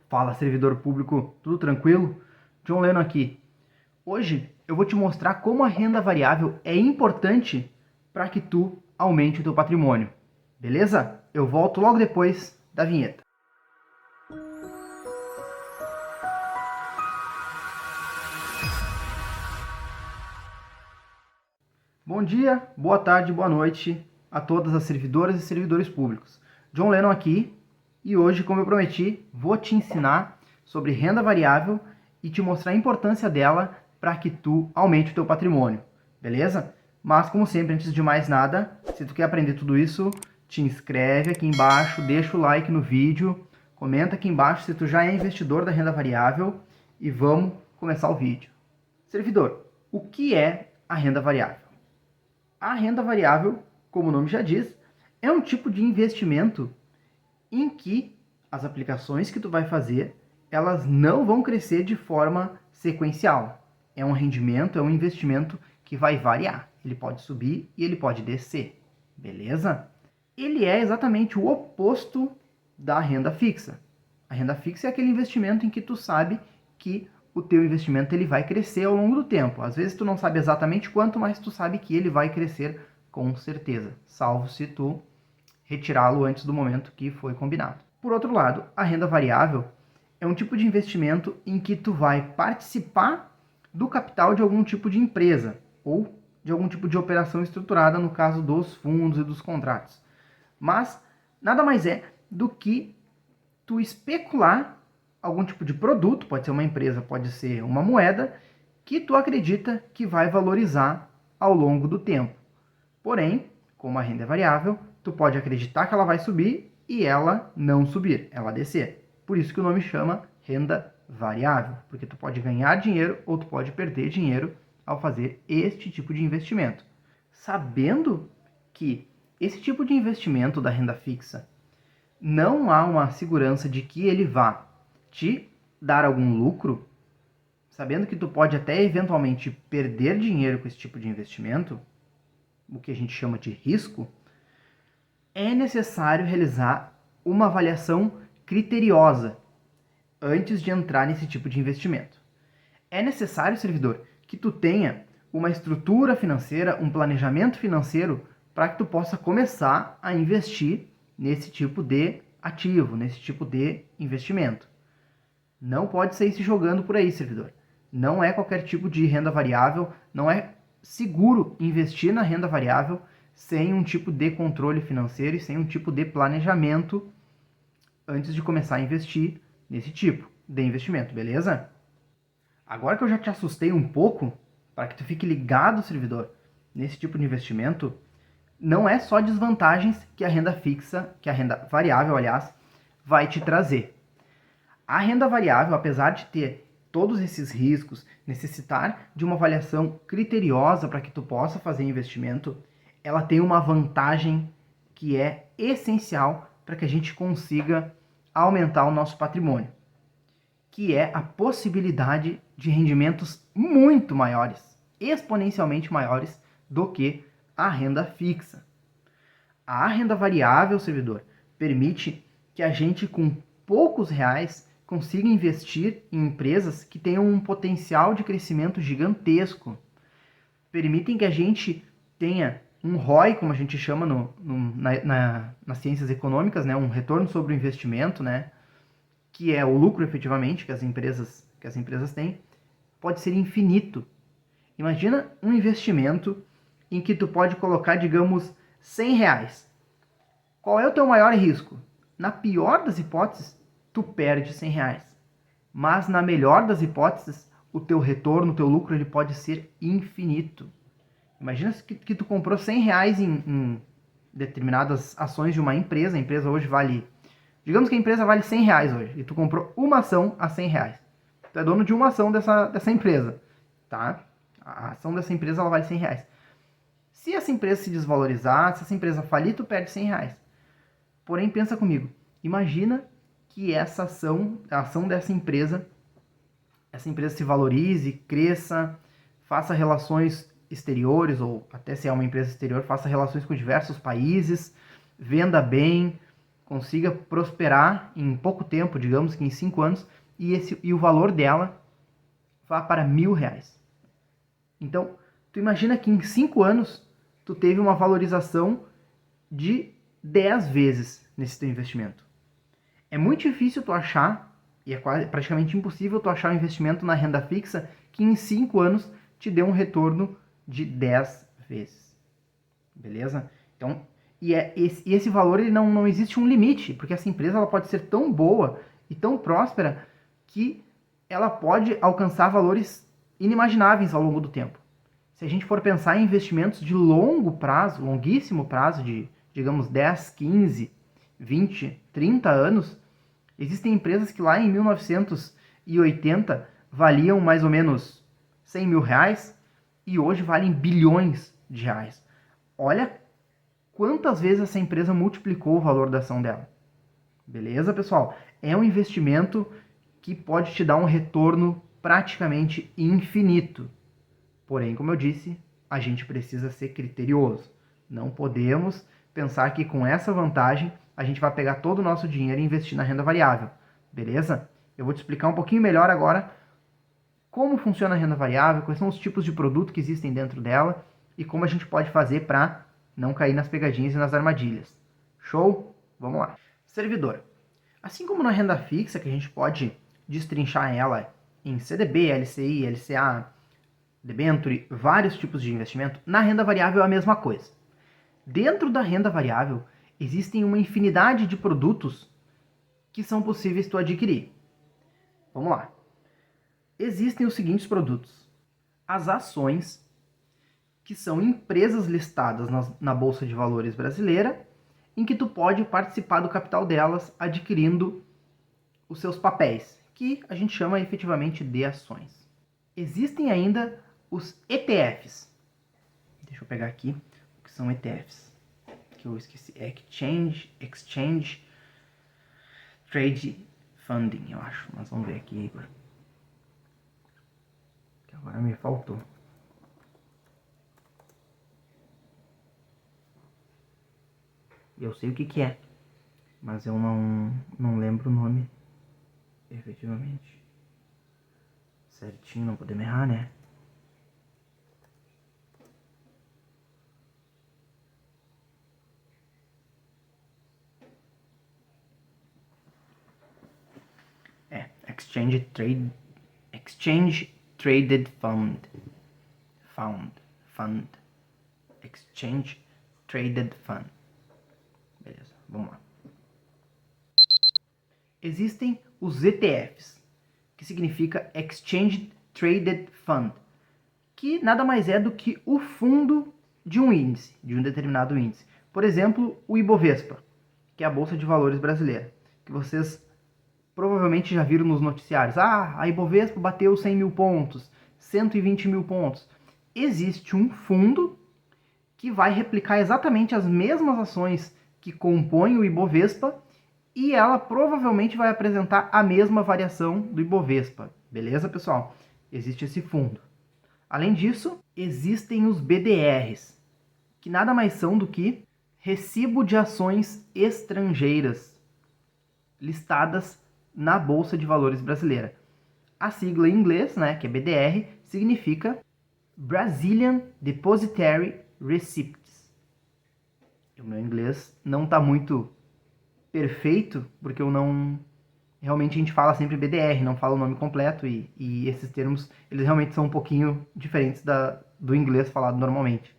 Fala, servidor público, tudo tranquilo? John Lennon aqui. Hoje eu vou te mostrar como a renda variável é importante para que tu aumente o teu patrimônio. Beleza? Eu volto logo depois da vinheta. Bom dia, boa tarde, boa noite a todas as servidoras e servidores públicos. John Lennon aqui e hoje, como eu prometi, vou te ensinar sobre renda variável e te mostrar a importância dela para que tu aumente o teu patrimônio, beleza? Mas, como sempre, antes de mais nada, se tu quer aprender tudo isso, te inscreve aqui embaixo, deixa o like no vídeo, comenta aqui embaixo se tu já é investidor da renda variável e vamos começar o vídeo. Servidor, o que é a renda variável? A renda variável, como o nome já diz, é um tipo de investimento em que as aplicações que tu vai fazer, elas não vão crescer de forma sequencial. É um rendimento, é um investimento que vai variar. Ele pode subir e ele pode descer, beleza? Ele é exatamente o oposto da renda fixa. A renda fixa é aquele investimento em que tu sabe que o teu investimento ele vai crescer ao longo do tempo. Às vezes tu não sabe exatamente quanto, mas tu sabe que ele vai crescer com certeza, salvo se tu retirá-lo antes do momento que foi combinado. Por outro lado, a renda variável é um tipo de investimento em que tu vai participar do capital de algum tipo de empresa ou de algum tipo de operação estruturada, no caso dos fundos e dos contratos. Mas nada mais é do que tu especular algum tipo de produto, pode ser uma empresa, pode ser uma moeda, que tu acredita que vai valorizar ao longo do tempo. Porém, como a renda é variável, tu pode acreditar que ela vai subir e ela não subir, ela descer. Por isso que o nome chama renda variável, porque tu pode ganhar dinheiro ou tu pode perder dinheiro ao fazer este tipo de investimento. Sabendo que esse tipo de investimento da renda fixa não há uma segurança de que ele vá te dar algum lucro, sabendo que tu pode até eventualmente perder dinheiro com esse tipo de investimento, o que a gente chama de risco, é necessário realizar uma avaliação criteriosa antes de entrar nesse tipo de investimento. É necessário, servidor, que tu tenha uma estrutura financeira, um planejamento financeiro para que tu possa começar a investir nesse tipo de ativo, nesse tipo de investimento. Não pode sair se jogando por aí, servidor. Não é qualquer tipo de renda variável, não é seguro investir na renda variável sem um tipo de controle financeiro e sem um tipo de planejamento antes de começar a investir nesse tipo de investimento, beleza? Agora que eu já te assustei um pouco, para que tu fique ligado, servidor, nesse tipo de investimento, não é só desvantagens que a renda fixa, que a renda variável, aliás, vai te trazer. A renda variável, apesar de ter todos esses riscos, necessitar de uma avaliação criteriosa para que tu possa fazer investimento, ela tem uma vantagem que é essencial para que a gente consiga aumentar o nosso patrimônio, que é a possibilidade de rendimentos muito maiores, exponencialmente maiores do que a renda fixa. A renda variável, servidor, permite que a gente com poucos reais consiga investir em empresas que tenham um potencial de crescimento gigantesco. Permitem que a gente tenha um ROI, como a gente chama nas ciências econômicas, né? Um retorno sobre o investimento, né? Que é o lucro efetivamente que as empresas têm, pode ser infinito. Imagina um investimento em que tu pode colocar, digamos, 100 reais. Qual é o teu maior risco? Na pior das hipóteses, tu perde 100 reais. Mas na melhor das hipóteses, o teu retorno, o teu lucro, ele pode ser infinito. Imagina que tu comprou 100 reais em determinadas ações de uma empresa. A empresa hoje vale... Digamos que a empresa vale 100 reais hoje e tu comprou uma ação a 100 reais. Tu é dono de uma ação dessa empresa, tá? A ação dessa empresa ela vale 100 reais. Se essa empresa se desvalorizar, se essa empresa falir, tu perde 100 reais. Porém, pensa comigo. Imagina que essa ação, a ação dessa empresa, essa empresa se valorize, cresça, faça relações exteriores, ou até se é uma empresa exterior, faça relações com diversos países, venda bem, consiga prosperar em pouco tempo, digamos que em 5 anos, e o valor dela vá para R$1.000. Então, tu imagina que em 5 anos tu teve uma valorização de 10 vezes nesse teu investimento. É muito difícil tu achar, e é praticamente impossível tu achar um investimento na renda fixa que em 5 anos te dê um retorno de 10 vezes. Beleza? Então, esse valor ele não existe um limite, porque essa empresa ela pode ser tão boa e tão próspera que ela pode alcançar valores inimagináveis ao longo do tempo. Se a gente for pensar em investimentos de longo prazo, longuíssimo prazo, de, digamos, 10, 15, 20, 30 anos, existem empresas que lá em 1980 valiam mais ou menos R$100.000 e hoje valem bilhões de reais. Olha quantas vezes essa empresa multiplicou o valor da ação dela. Beleza, pessoal? É um investimento que pode te dar um retorno praticamente infinito. Porém, como eu disse, a gente precisa ser criterioso. Não podemos pensar que com essa vantagem a gente vai pegar todo o nosso dinheiro e investir na renda variável. Beleza? Eu vou te explicar um pouquinho melhor agora como funciona a renda variável, quais são os tipos de produto que existem dentro dela e como a gente pode fazer para não cair nas pegadinhas e nas armadilhas. Show? Vamos lá. Servidor. Assim como na renda fixa, que a gente pode destrinchar ela em CDB, LCI, LCA, debenture, vários tipos de investimento, na renda variável é a mesma coisa. Dentro da renda variável, existem uma infinidade de produtos que são possíveis tu adquirir. Vamos lá. Existem os seguintes produtos. As ações, que são empresas listadas na Bolsa de Valores brasileira, em que tu pode participar do capital delas adquirindo os seus papéis, que a gente chama efetivamente de ações. Existem ainda os ETFs. Deixa eu pegar aqui o que são ETFs, que eu esqueci. Exchange Trade Funding, eu acho. Mas vamos ver aqui, Igor. Que agora me faltou. Eu sei o que é, mas eu não lembro o nome efetivamente. Certinho, não podemos errar, né? Exchange Traded Fund. Exchange Traded Fund. Beleza, vamos lá. Existem os ETFs, que significa Exchange Traded Fund, que nada mais é do que o fundo de um índice, de um determinado índice. Por exemplo, o Ibovespa, que é a Bolsa de Valores brasileira, que vocês provavelmente já viram nos noticiários. A Ibovespa bateu 100 mil pontos, 120 mil pontos. Existe um fundo que vai replicar exatamente as mesmas ações que compõem o Ibovespa e ela provavelmente vai apresentar a mesma variação do Ibovespa. Beleza, pessoal? Existe esse fundo. Além disso, existem os BDRs, que nada mais são do que recibo de ações estrangeiras listadas na Bolsa de Valores brasileira. A sigla em inglês, né, que é BDR, significa Brazilian Depositary Receipts. O meu inglês não está muito perfeito, porque eu não... Realmente a gente fala sempre BDR, não fala o nome completo, e esses termos, eles realmente são um pouquinho diferentes do inglês falado normalmente.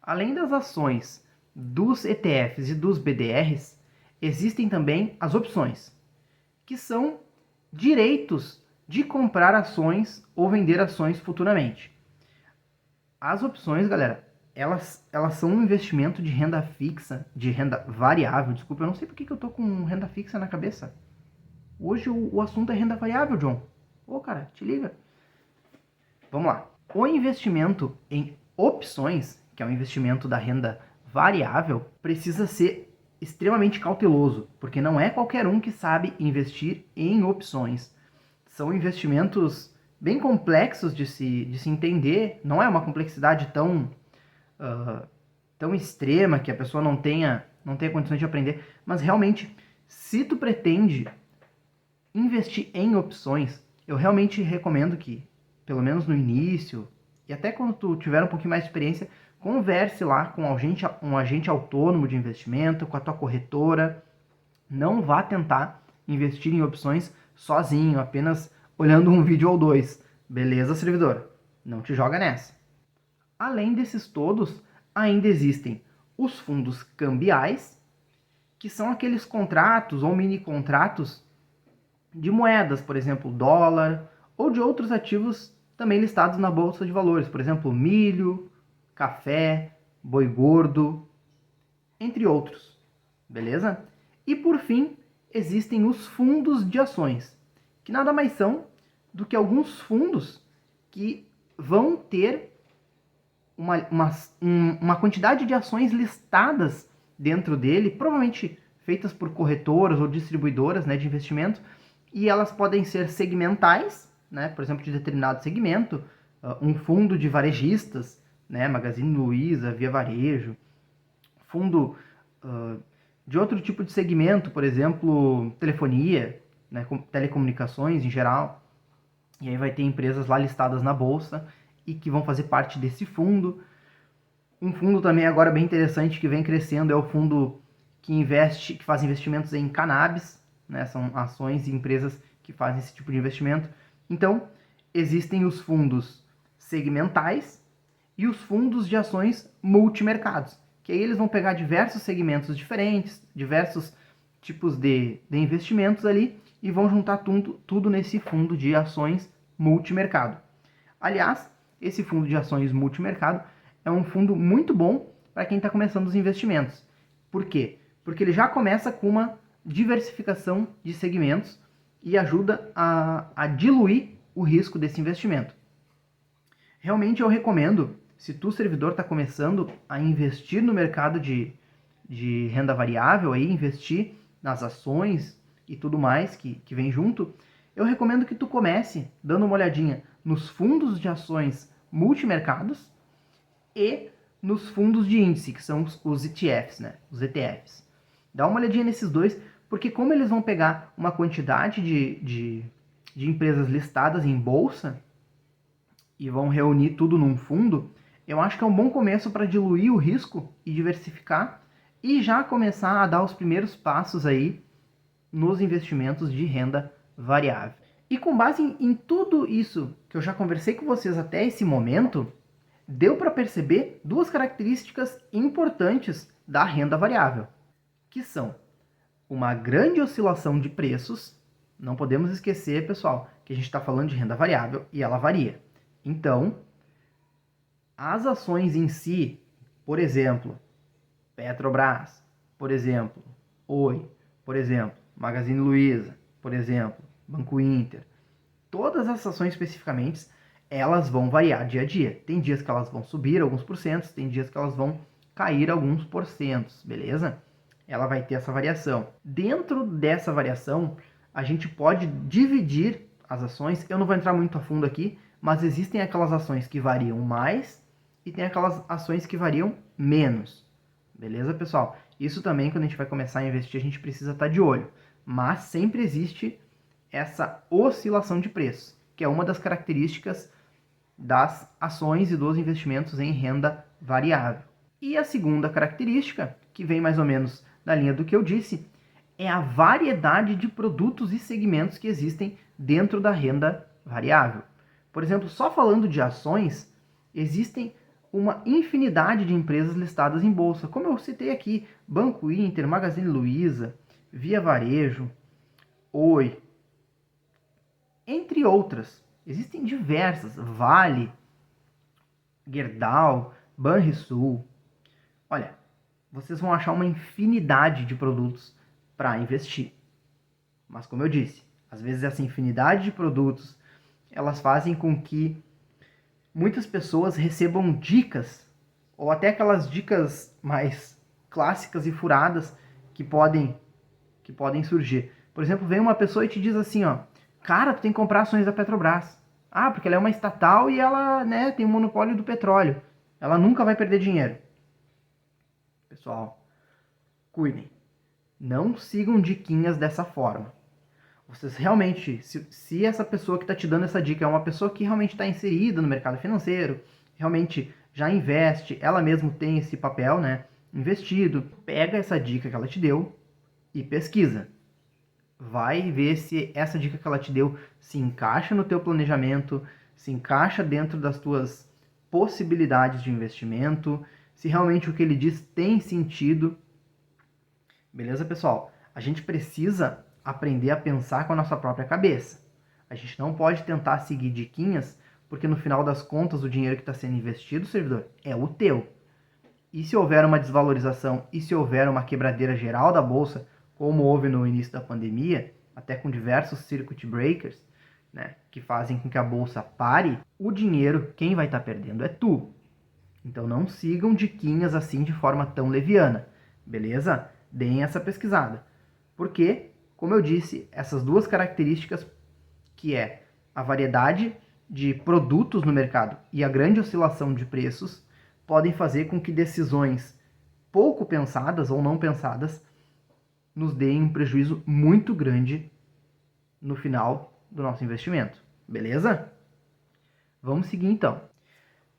Além das ações dos ETFs e dos BDRs, existem também as opções, que são direitos de comprar ações ou vender ações futuramente. As opções, galera, elas são um investimento de renda fixa, de renda variável, desculpa, eu não sei porque que eu tô com renda fixa na cabeça. Hoje o assunto é renda variável, John. Ô, cara, te liga. Vamos lá. O investimento em opções, que é um investimento da renda variável, precisa ser extremamente cauteloso, porque não é qualquer um que sabe investir em opções. São investimentos bem complexos de se entender, não é uma complexidade tão extrema que a pessoa não tenha não tenha condições de aprender, mas realmente, se tu pretende investir em opções, eu realmente recomendo que, pelo menos no início, e até quando tu tiver um pouquinho mais de experiência, converse lá com um agente autônomo de investimento, com a tua corretora. Não vá tentar investir em opções sozinho, apenas olhando um vídeo ou dois. Beleza, servidor? Não te joga nessa. Além desses todos, ainda existem os fundos cambiais, que são aqueles contratos ou mini contratos de moedas, por exemplo, dólar, ou de outros ativos também listados na bolsa de valores, por exemplo, milho, café, boi gordo, entre outros. Beleza? E por fim, existem os fundos de ações, que nada mais são do que alguns fundos que vão ter uma quantidade de ações listadas dentro dele, provavelmente feitas por corretoras ou distribuidoras, né, de investimento, e elas podem ser segmentais, né, por exemplo, de determinado segmento, um fundo de varejistas, né, Magazine Luiza, Via Varejo, fundo de outro tipo de segmento, por exemplo, telefonia, né, telecomunicações em geral, e aí vai ter empresas lá listadas na bolsa e que vão fazer parte desse fundo. Um fundo também agora bem interessante que vem crescendo é o fundo que faz investimentos em cannabis, né? São ações e empresas que fazem esse tipo de investimento. Então, existem os fundos segmentais e os fundos de ações multimercados, que aí eles vão pegar diversos segmentos diferentes, diversos tipos de investimentos ali e vão juntar tudo nesse fundo de ações multimercado. Aliás, esse fundo de ações multimercado é um fundo muito bom para quem está começando os investimentos. Por quê? Porque ele já começa com uma diversificação de segmentos e ajuda a diluir o risco desse investimento. Realmente eu recomendo, se tu, servidor, está começando a investir no mercado de renda variável, aí, investir nas ações e tudo mais que vem junto, eu recomendo que tu comece dando uma olhadinha nos fundos de ações multimercados e nos fundos de índice, que são os ETFs, né? Os ETFs. Dá uma olhadinha nesses dois, porque como eles vão pegar uma quantidade de empresas listadas em bolsa e vão reunir tudo num fundo, eu acho que é um bom começo para diluir o risco e diversificar e já começar a dar os primeiros passos aí nos investimentos de renda variável. E com base em tudo isso que eu já conversei com vocês até esse momento, deu para perceber duas características importantes da renda variável, que são uma grande oscilação de preços. Não podemos esquecer, pessoal, que a gente está falando de renda variável e ela varia. Então, as ações em si, por exemplo, Petrobras, por exemplo, Oi, por exemplo, Magazine Luiza, por exemplo, Banco Inter, todas essas ações especificamente, elas vão variar dia a dia. Tem dias que elas vão subir alguns porcentos, tem dias que elas vão cair alguns porcentos, beleza? Ela vai ter essa variação. Dentro dessa variação, a gente pode dividir as ações. Eu não vou entrar muito a fundo aqui, mas existem aquelas ações que variam mais e tem aquelas ações que variam menos. Beleza, pessoal? Isso também, quando a gente vai começar a investir, a gente precisa estar de olho. Mas sempre existe essa oscilação de preço, que é uma das características das ações e dos investimentos em renda variável. E a segunda característica, que vem mais ou menos na linha do que eu disse, é a variedade de produtos e segmentos que existem dentro da renda variável. Por exemplo, só falando de ações, existem uma infinidade de empresas listadas em bolsa, como eu citei aqui, Banco Inter, Magazine Luiza, Via Varejo, Oi, entre outras. Existem diversas, Vale, Gerdau, Banrisul. Olha, vocês vão achar uma infinidade de produtos para investir. Mas como eu disse, às vezes essa infinidade de produtos, elas fazem com que muitas pessoas recebam dicas, ou até aquelas dicas mais clássicas e furadas que podem surgir. Por exemplo, vem uma pessoa e te diz assim, ó, cara, tu tem que comprar ações da Petrobras. Ah, porque ela é uma estatal e ela, né, tem o monopólio do petróleo. Ela nunca vai perder dinheiro. Pessoal, cuidem. Não sigam diquinhas dessa forma. Vocês realmente, se essa pessoa que está te dando essa dica é uma pessoa que realmente está inserida no mercado financeiro, realmente já investe, ela mesma tem esse papel, né, investido, pega essa dica que ela te deu e pesquisa. Vai ver se essa dica que ela te deu se encaixa no teu planejamento, se encaixa dentro das tuas possibilidades de investimento, se realmente o que ele diz tem sentido. Beleza, pessoal? A gente precisa aprender a pensar com a nossa própria cabeça. A gente não pode tentar seguir diquinhas, porque no final das contas o dinheiro que está sendo investido, servidor, é o teu. E se houver uma desvalorização e se houver uma quebradeira geral da bolsa, como houve no início da pandemia, até com diversos circuit breakers, né, que fazem com que a bolsa pare, o dinheiro, quem vai estar perdendo é tu. Então não sigam diquinhas assim de forma tão leviana, beleza? Deem essa pesquisada. Porque, como eu disse, essas duas características, que é a variedade de produtos no mercado e a grande oscilação de preços, podem fazer com que decisões pouco pensadas ou não pensadas nos deem um prejuízo muito grande no final do nosso investimento. Beleza? Vamos seguir então.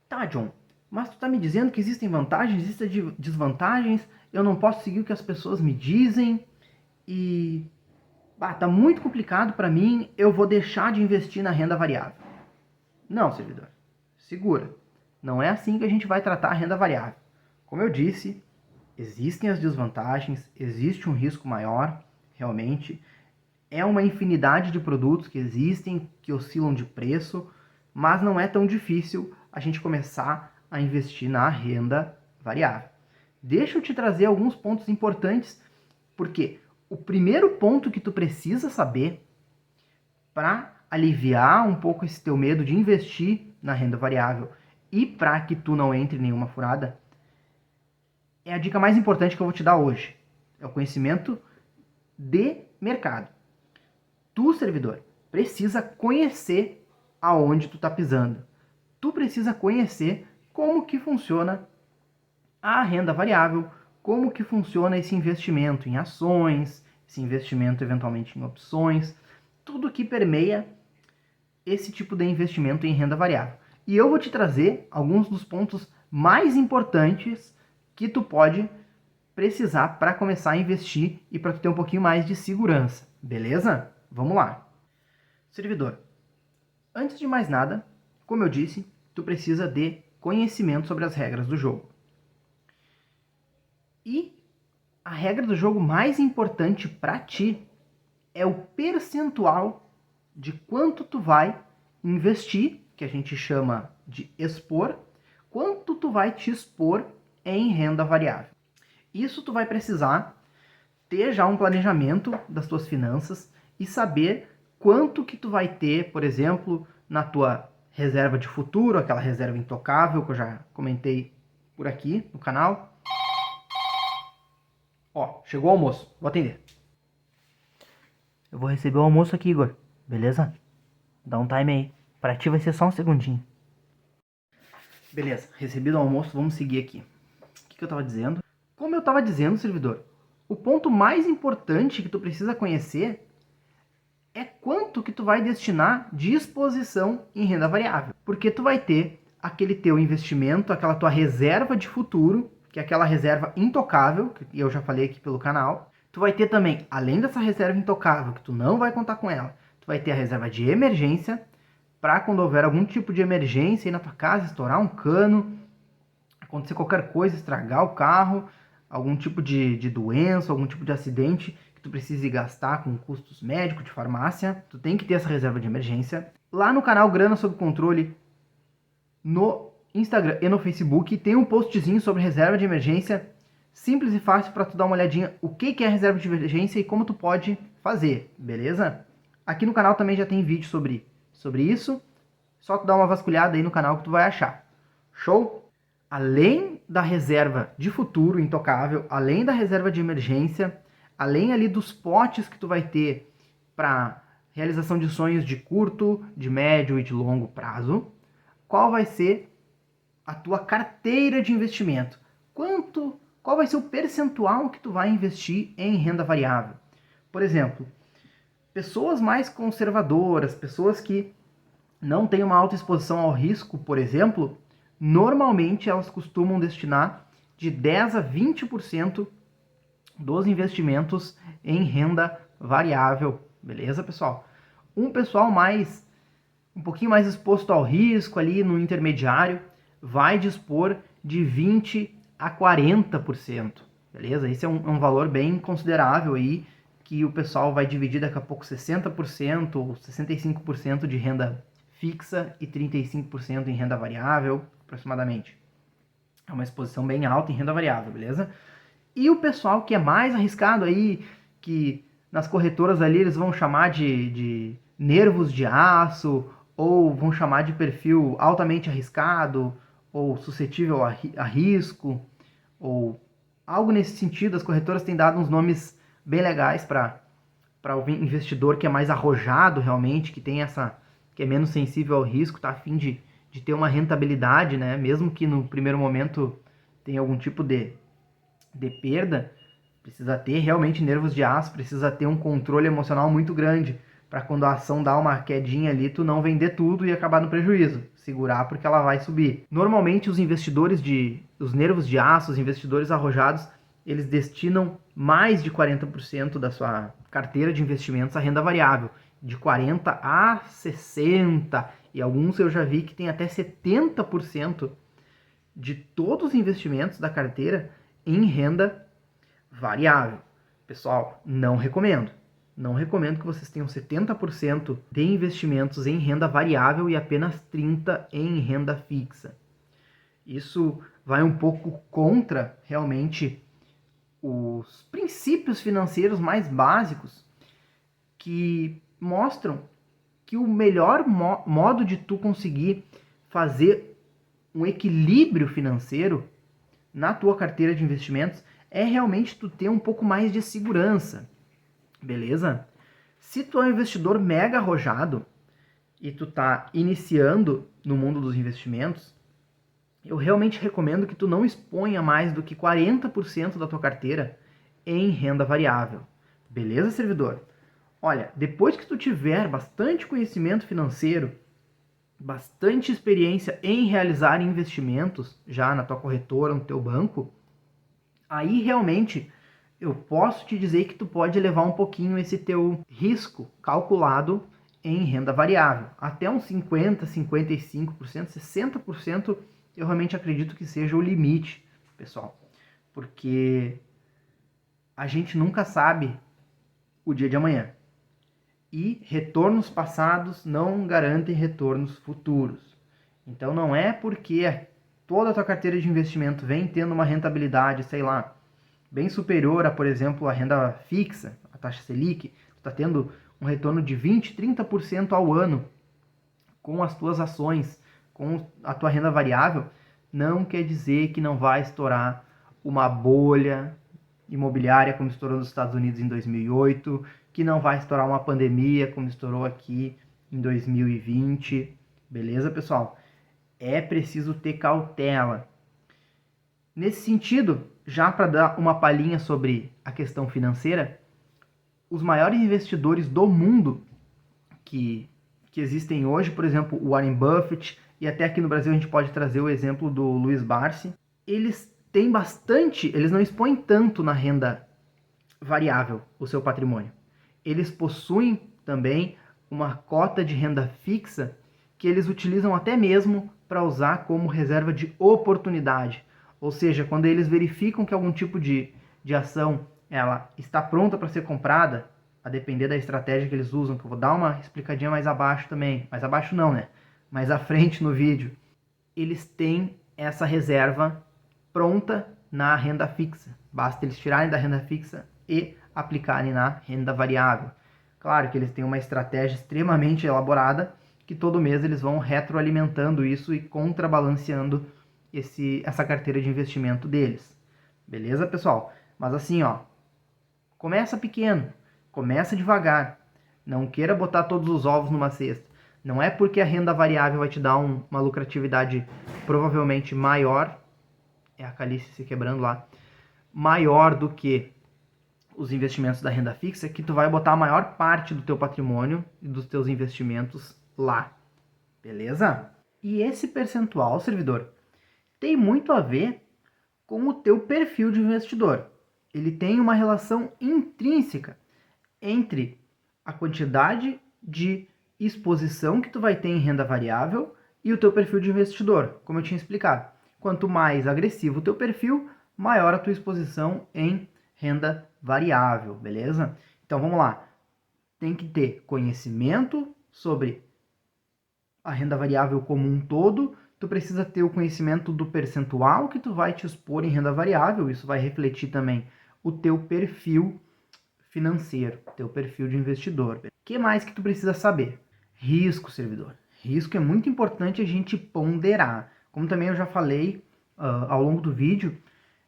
Tá, John, mas tu tá me dizendo que existem vantagens, existem desvantagens, eu não posso seguir o que as pessoas me dizem e tá muito complicado para mim, eu vou deixar de investir na renda variável. Não, servidor. Segura. Não é assim que a gente vai tratar a renda variável. Como eu disse, existem as desvantagens, existe um risco maior, realmente. É uma infinidade de produtos que existem, que oscilam de preço, mas não é tão difícil a gente começar a investir na renda variável. Deixa eu te trazer alguns pontos importantes, porque o primeiro ponto que tu precisa saber para aliviar um pouco esse teu medo de investir na renda variável e para que tu não entre em nenhuma furada, é a dica mais importante que eu vou te dar hoje. É o conhecimento de mercado. Tu, servidor, precisa conhecer aonde tu está pisando. Tu precisa conhecer como que funciona a renda variável, como que funciona esse investimento em ações, esse investimento eventualmente em opções, tudo que permeia esse tipo de investimento em renda variável. E eu vou te trazer alguns dos pontos mais importantes que tu pode precisar para começar a investir e para tu ter um pouquinho mais de segurança, beleza? Vamos lá. Servidor, antes de mais nada, como eu disse, tu precisa de conhecimento sobre as regras do jogo. E a regra do jogo mais importante para ti é o percentual de quanto tu vai investir, que a gente chama de expor, quanto tu vai te expor em renda variável. Isso tu vai precisar ter já um planejamento das tuas finanças e saber quanto que tu vai ter, por exemplo, na tua reserva de futuro, aquela reserva intocável que eu já comentei por aqui no canal. Ó, chegou o almoço, vou atender. Eu vou receber o almoço aqui, Igor, beleza? Dá um time aí. Pra ti vai ser só um segundinho. Beleza, recebido o almoço, vamos seguir aqui. O que eu tava dizendo? Como eu tava dizendo, servidor, o ponto mais importante que tu precisa conhecer é quanto que tu vai destinar de exposição em renda variável. Porque tu vai ter aquele teu investimento, aquela tua reserva de futuro, que é aquela reserva intocável, que eu já falei aqui pelo canal. Tu vai ter também, além dessa reserva intocável, que tu não vai contar com ela, tu vai ter a reserva de emergência, para quando houver algum tipo de emergência aí na tua casa, estourar um cano, acontecer qualquer coisa, estragar o carro, algum tipo de doença, algum tipo de acidente que tu precise gastar com custos médicos, de farmácia, tu tem que ter essa reserva de emergência. Lá no canal Grana Sob Controle, no Instagram e no Facebook, tem um postzinho sobre reserva de emergência, simples e fácil para tu dar uma olhadinha o que é reserva de emergência e como tu pode fazer, beleza? Aqui no canal também já tem vídeo sobre isso, só tu dar uma vasculhada aí no canal que tu vai achar. Show? Além da reserva de futuro intocável, além da reserva de emergência, além ali dos potes que tu vai ter para realização de sonhos de curto, de médio e de longo prazo, qual vai ser a tua carteira de investimento? Quanto qual vai ser o percentual que tu vai investir em renda variável. Por exemplo, pessoas mais conservadoras, pessoas que não têm uma alta exposição ao risco, por exemplo, normalmente elas costumam destinar de 10 a 20% dos investimentos em renda variável. Beleza, pessoal? Um pessoal um pouquinho mais exposto ao risco ali no intermediário vai dispor de 20 a 40%. Beleza? Esse é um valor bem considerável aí, que o pessoal vai dividir daqui a pouco 60% ou 65% de renda fixa e 35% em renda variável, aproximadamente. É uma exposição bem alta em renda variável, beleza? E o pessoal que é mais arriscado aí, que nas corretoras ali eles vão chamar de nervos de aço, ou vão chamar de perfil altamente arriscado, ou suscetível a risco, ou algo nesse sentido. As corretoras têm dado uns nomes bem legais para o investidor que é mais arrojado realmente, que é menos sensível ao risco, tá a fim de ter uma rentabilidade, né? Mesmo que no primeiro momento tenha algum tipo de perda, precisa ter realmente nervos de aço, precisa ter um controle emocional muito grande para quando a ação dá uma quedinha ali, tu não vender tudo e acabar no prejuízo. Segurar porque ela vai subir. Normalmente os nervos de aço, os investidores arrojados, eles destinam mais de 40% da sua carteira de investimentos à renda variável. De 40% a 60%, e alguns eu já vi que tem até 70% de todos os investimentos da carteira em renda variável. Pessoal, não recomendo. Não recomendo que vocês tenham 70% de investimentos em renda variável e apenas 30% em renda fixa. Isso vai um pouco contra, realmente, os princípios financeiros mais básicos que mostram que o melhor modo de tu conseguir fazer um equilíbrio financeiro na tua carteira de investimentos é realmente tu ter um pouco mais de segurança. Beleza? Se tu é um investidor mega arrojado e tu tá iniciando no mundo dos investimentos, eu realmente recomendo que tu não exponha mais do que 40% da tua carteira em renda variável. Beleza, servidor? Olha, depois que tu tiver bastante conhecimento financeiro, bastante experiência em realizar investimentos já na tua corretora, no teu banco, aí realmente eu posso te dizer que tu pode elevar um pouquinho esse teu risco calculado em renda variável. Até uns 50%, 55%, 60% eu realmente acredito que seja o limite, pessoal. Porque a gente nunca sabe o dia de amanhã. E retornos passados não garantem retornos futuros. Então não é porque toda a tua carteira de investimento vem tendo uma rentabilidade, sei lá, bem superior a, por exemplo, a renda fixa, a taxa Selic, tu está tendo um retorno de 20%, 30% ao ano com as tuas ações, com a tua renda variável, não quer dizer que não vai estourar uma bolha imobiliária como estourou nos Estados Unidos em 2008, que não vai estourar uma pandemia como estourou aqui em 2020. Beleza, pessoal? É preciso ter cautela. Nesse sentido, já para dar uma palhinha sobre a questão financeira, os maiores investidores do mundo que existem hoje, por exemplo, o Warren Buffett, e até aqui no Brasil a gente pode trazer o exemplo do Luiz Barsi, eles têm bastante, eles não expõem tanto na renda variável o seu patrimônio. Eles possuem também uma cota de renda fixa que eles utilizam até mesmo para usar como reserva de oportunidade. Ou seja, quando eles verificam que algum tipo de ação ela está pronta para ser comprada, a depender da estratégia que eles usam, que eu vou dar uma explicadinha mais abaixo também, mais abaixo não, né? Mais à frente no vídeo, eles têm essa reserva pronta na renda fixa. Basta eles tirarem da renda fixa e aplicarem na renda variável. Claro que eles têm uma estratégia extremamente elaborada, que todo mês eles vão retroalimentando isso e contrabalanceando essa carteira de investimento deles. Beleza, pessoal? Mas assim, ó, começa pequeno, começa devagar. Não queira botar todos os ovos numa cesta. Não é porque a renda variável vai te dar uma lucratividade provavelmente maior, é a Calice se quebrando lá, maior do que os investimentos da renda fixa, que tu vai botar a maior parte do teu patrimônio e dos teus investimentos lá, beleza? E esse percentual, servidor, tem muito a ver com o teu perfil de investidor. Ele tem uma relação intrínseca entre a quantidade de exposição que tu vai ter em renda variável e o teu perfil de investidor, como eu tinha explicado. Quanto mais agressivo o teu perfil, maior a tua exposição em renda variável, beleza? Então vamos lá. Tem que ter conhecimento sobre a renda variável como um todo. Tu precisa ter o conhecimento do percentual que tu vai te expor em renda variável. Isso vai refletir também o teu perfil financeiro, teu perfil de investidor. O que mais que tu precisa saber? Risco, servidor. Risco é muito importante a gente ponderar. Como também eu já falei ao longo do vídeo,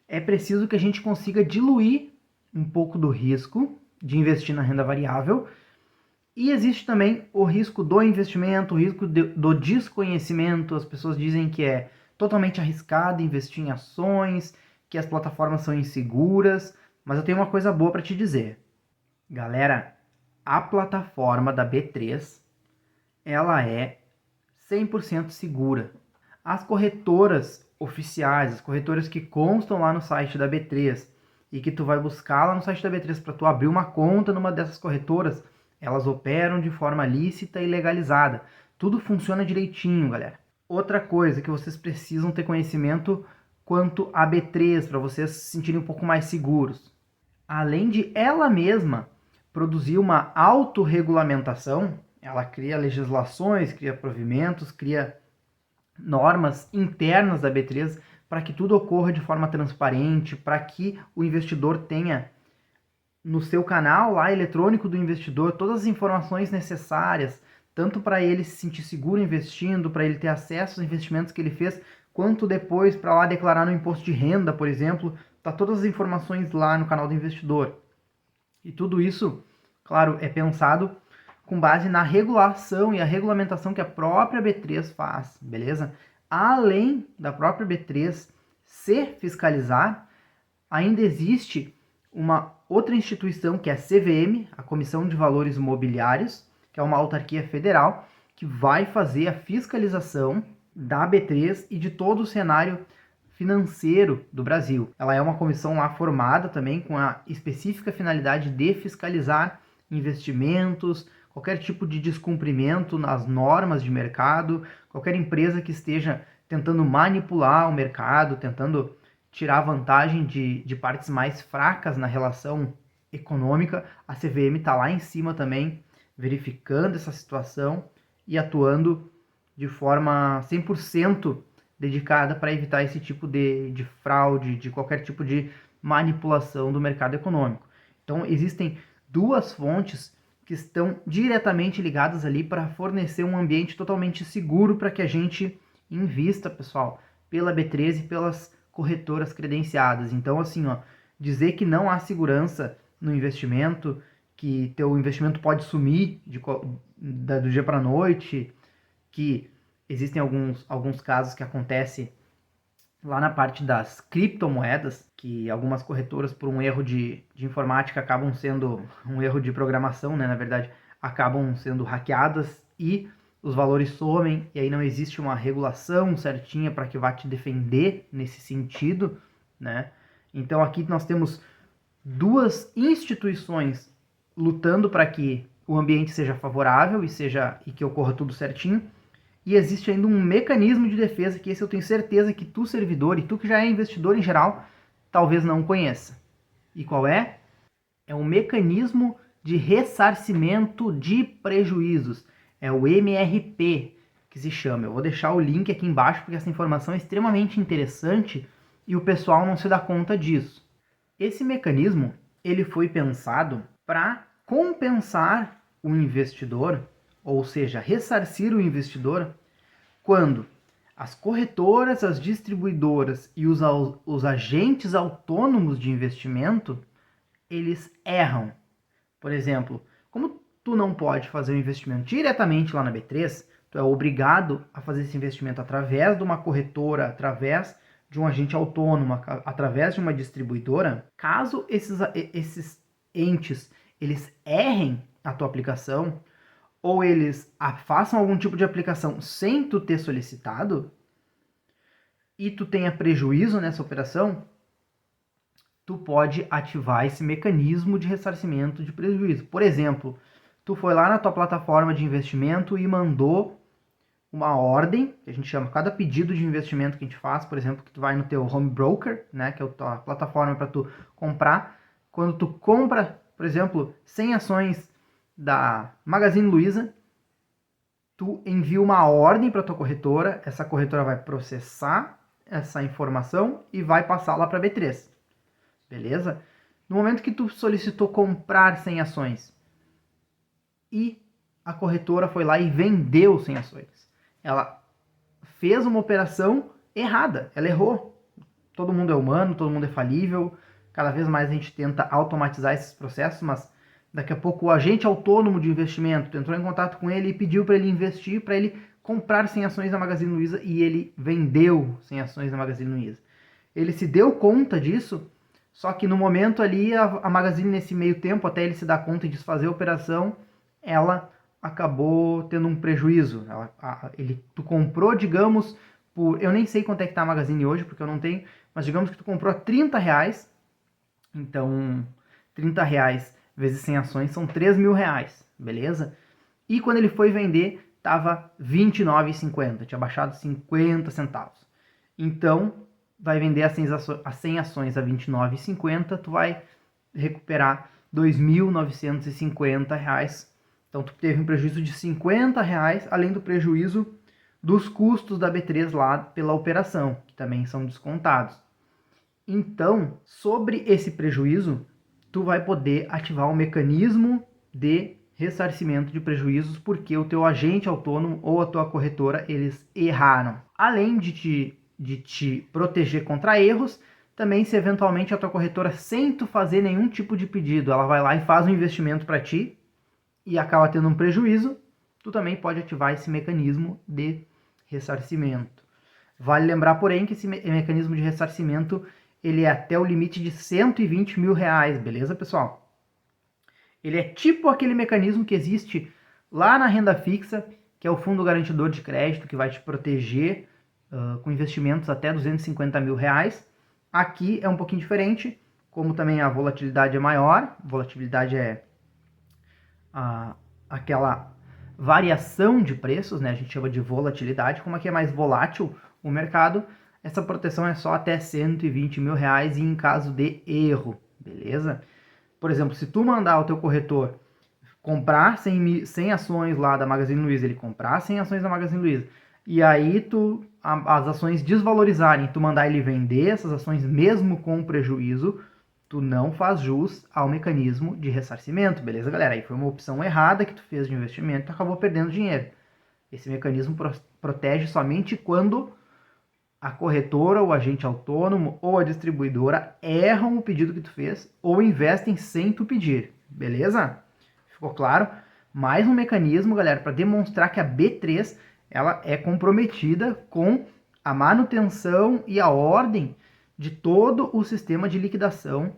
é preciso que a gente consiga diluir um pouco do risco de investir na renda variável. E existe também o risco do investimento, o risco do desconhecimento. As pessoas dizem que é totalmente arriscado investir em ações, que as plataformas são inseguras, mas eu tenho uma coisa boa para te dizer. Galera, a plataforma da B3, ela é 100% segura. As corretoras oficiais, as corretoras que constam lá no site da B3 e que tu vai buscar lá no site da B3 para tu abrir uma conta numa dessas corretoras, elas operam de forma lícita e legalizada. Tudo funciona direitinho, galera. Outra coisa que vocês precisam ter conhecimento quanto à B3, para vocês se sentirem um pouco mais seguros. Além de ela mesma produzir uma autorregulamentação, ela cria legislações, cria provimentos, cria normas internas da B3 para que tudo ocorra de forma transparente, para que o investidor tenha no seu canal lá eletrônico do investidor todas as informações necessárias, tanto para ele se sentir seguro investindo, para ele ter acesso aos investimentos que ele fez, quanto depois para lá declarar no imposto de renda, por exemplo, tá todas as informações lá no canal do investidor. E tudo isso, claro, é pensado com base na regulação e a regulamentação que a própria B3 faz, beleza? Além da própria B3 se fiscalizar, ainda existe uma outra instituição que é a CVM, a Comissão de Valores Mobiliários, que é uma autarquia federal, que vai fazer a fiscalização da B3 e de todo o cenário financeiro do Brasil. Ela é uma comissão lá formada também com a específica finalidade de fiscalizar investimentos, qualquer tipo de descumprimento nas normas de mercado, qualquer empresa que esteja tentando manipular o mercado, tentando tirar vantagem de partes mais fracas na relação econômica, a CVM está lá em cima também, verificando essa situação e atuando de forma 100% dedicada para evitar esse tipo de fraude, de qualquer tipo de manipulação do mercado econômico. Então, existem duas fontes que estão diretamente ligadas ali para fornecer um ambiente totalmente seguro para que a gente invista, pessoal, pela B3 e pelas corretoras credenciadas. Então, assim, ó, dizer que não há segurança no investimento, que teu investimento pode sumir do dia para a noite, que existem alguns casos que acontecem lá na parte das criptomoedas, que algumas corretoras, por um erro de informática, acabam sendo um erro de programação, né? Na verdade, acabam sendo hackeadas e os valores somem, e aí não existe uma regulação certinha para que vá te defender nesse sentido, né? Então aqui nós temos duas instituições lutando para que o ambiente seja favorável e que ocorra tudo certinho. E existe ainda um mecanismo de defesa que esse eu tenho certeza que tu, servidor, e tu que já é investidor em geral, talvez não conheça. E qual é? É um mecanismo de ressarcimento de prejuízos. É o MRP, que se chama. Eu vou deixar o link aqui embaixo, porque essa informação é extremamente interessante e o pessoal não se dá conta disso. Esse mecanismo, ele foi pensado para compensar o investidor, ou seja, ressarcir o investidor, quando as corretoras, as distribuidoras e os agentes autônomos de investimento, eles erram. Por exemplo, como tu não pode fazer o investimento diretamente lá na B3, tu é obrigado a fazer esse investimento através de uma corretora, através de um agente autônomo através de uma distribuidora, caso esses entes eles errem a tua aplicação ou eles façam algum tipo de aplicação sem tu ter solicitado e tu tenha prejuízo nessa operação, tu pode ativar esse mecanismo de ressarcimento de prejuízo. Por exemplo, tu foi lá na tua plataforma de investimento e mandou uma ordem, que a gente chama, cada pedido de investimento que a gente faz, por exemplo, que tu vai no teu home broker, né, que é a tua plataforma para tu comprar. Quando tu compra, por exemplo, 100 ações da Magazine Luiza, tu envia uma ordem para tua corretora, essa corretora vai processar essa informação e vai passar lá para a B3. Beleza? No momento que tu solicitou comprar 100 ações e a corretora foi lá e vendeu 100 ações, ela fez uma operação errada, ela errou. Todo mundo é humano, todo mundo é falível, cada vez mais a gente tenta automatizar esses processos, mas daqui a pouco o agente autônomo de investimento, tu entrou em contato com ele e pediu para ele investir, para ele comprar 100 ações da Magazine Luiza e ele vendeu 100 ações da Magazine Luiza. Ele se deu conta disso, só que no momento ali, a Magazine, nesse meio tempo, até ele se dar conta e desfazer a operação, ela acabou tendo um prejuízo. Tu comprou, digamos, eu nem sei quanto é que tá a Magazine hoje, porque eu não tenho, mas digamos que tu comprou a R$30, então 30 reais vezes 100 ações são 3 mil reais, beleza? E quando ele foi vender, tava R$29,50, tinha baixado 50 centavos. Então, vai vender as 100 ações a R$29,50, tu vai recuperar R$2.950. Então, tu teve um prejuízo de R$50, além do prejuízo dos custos da B3 lá pela operação, que também são descontados. Então, sobre esse prejuízo, tu vai poder ativar o mecanismo de ressarcimento de prejuízos porque o teu agente autônomo ou a tua corretora, eles erraram. Além de te proteger contra erros, também se eventualmente a tua corretora, sem tu fazer nenhum tipo de pedido, ela vai lá e faz um investimento para ti e acaba tendo um prejuízo, tu também pode ativar esse mecanismo de ressarcimento. Vale lembrar, porém, que esse mecanismo de ressarcimento ele é até o limite de R$120 mil, beleza, pessoal? Ele é tipo aquele mecanismo que existe lá na renda fixa, que é o fundo garantidor de crédito, que vai te proteger com investimentos até R$250 mil. Aqui é um pouquinho diferente, como também a volatilidade é maior, volatilidade é aquela variação de preços, né? A gente chama de volatilidade. Como aqui é mais volátil o mercado, essa proteção é só até R$120 mil e em caso de erro, beleza? Por exemplo, se tu mandar o teu corretor comprar 100 ações lá da Magazine Luiza, ele comprar 100 ações da Magazine Luiza, e aí as ações desvalorizarem, tu mandar ele vender essas ações mesmo com prejuízo, tu não faz jus ao mecanismo de ressarcimento, beleza, galera? Aí foi uma opção errada que tu fez de investimento e tu acabou perdendo dinheiro. Esse mecanismo protege somente quando a corretora, o agente autônomo ou a distribuidora erram o pedido que tu fez ou investem sem tu pedir, beleza? Ficou claro? Mais um mecanismo, galera, para demonstrar que a B3 ela é comprometida com a manutenção e a ordem de todo o sistema de liquidação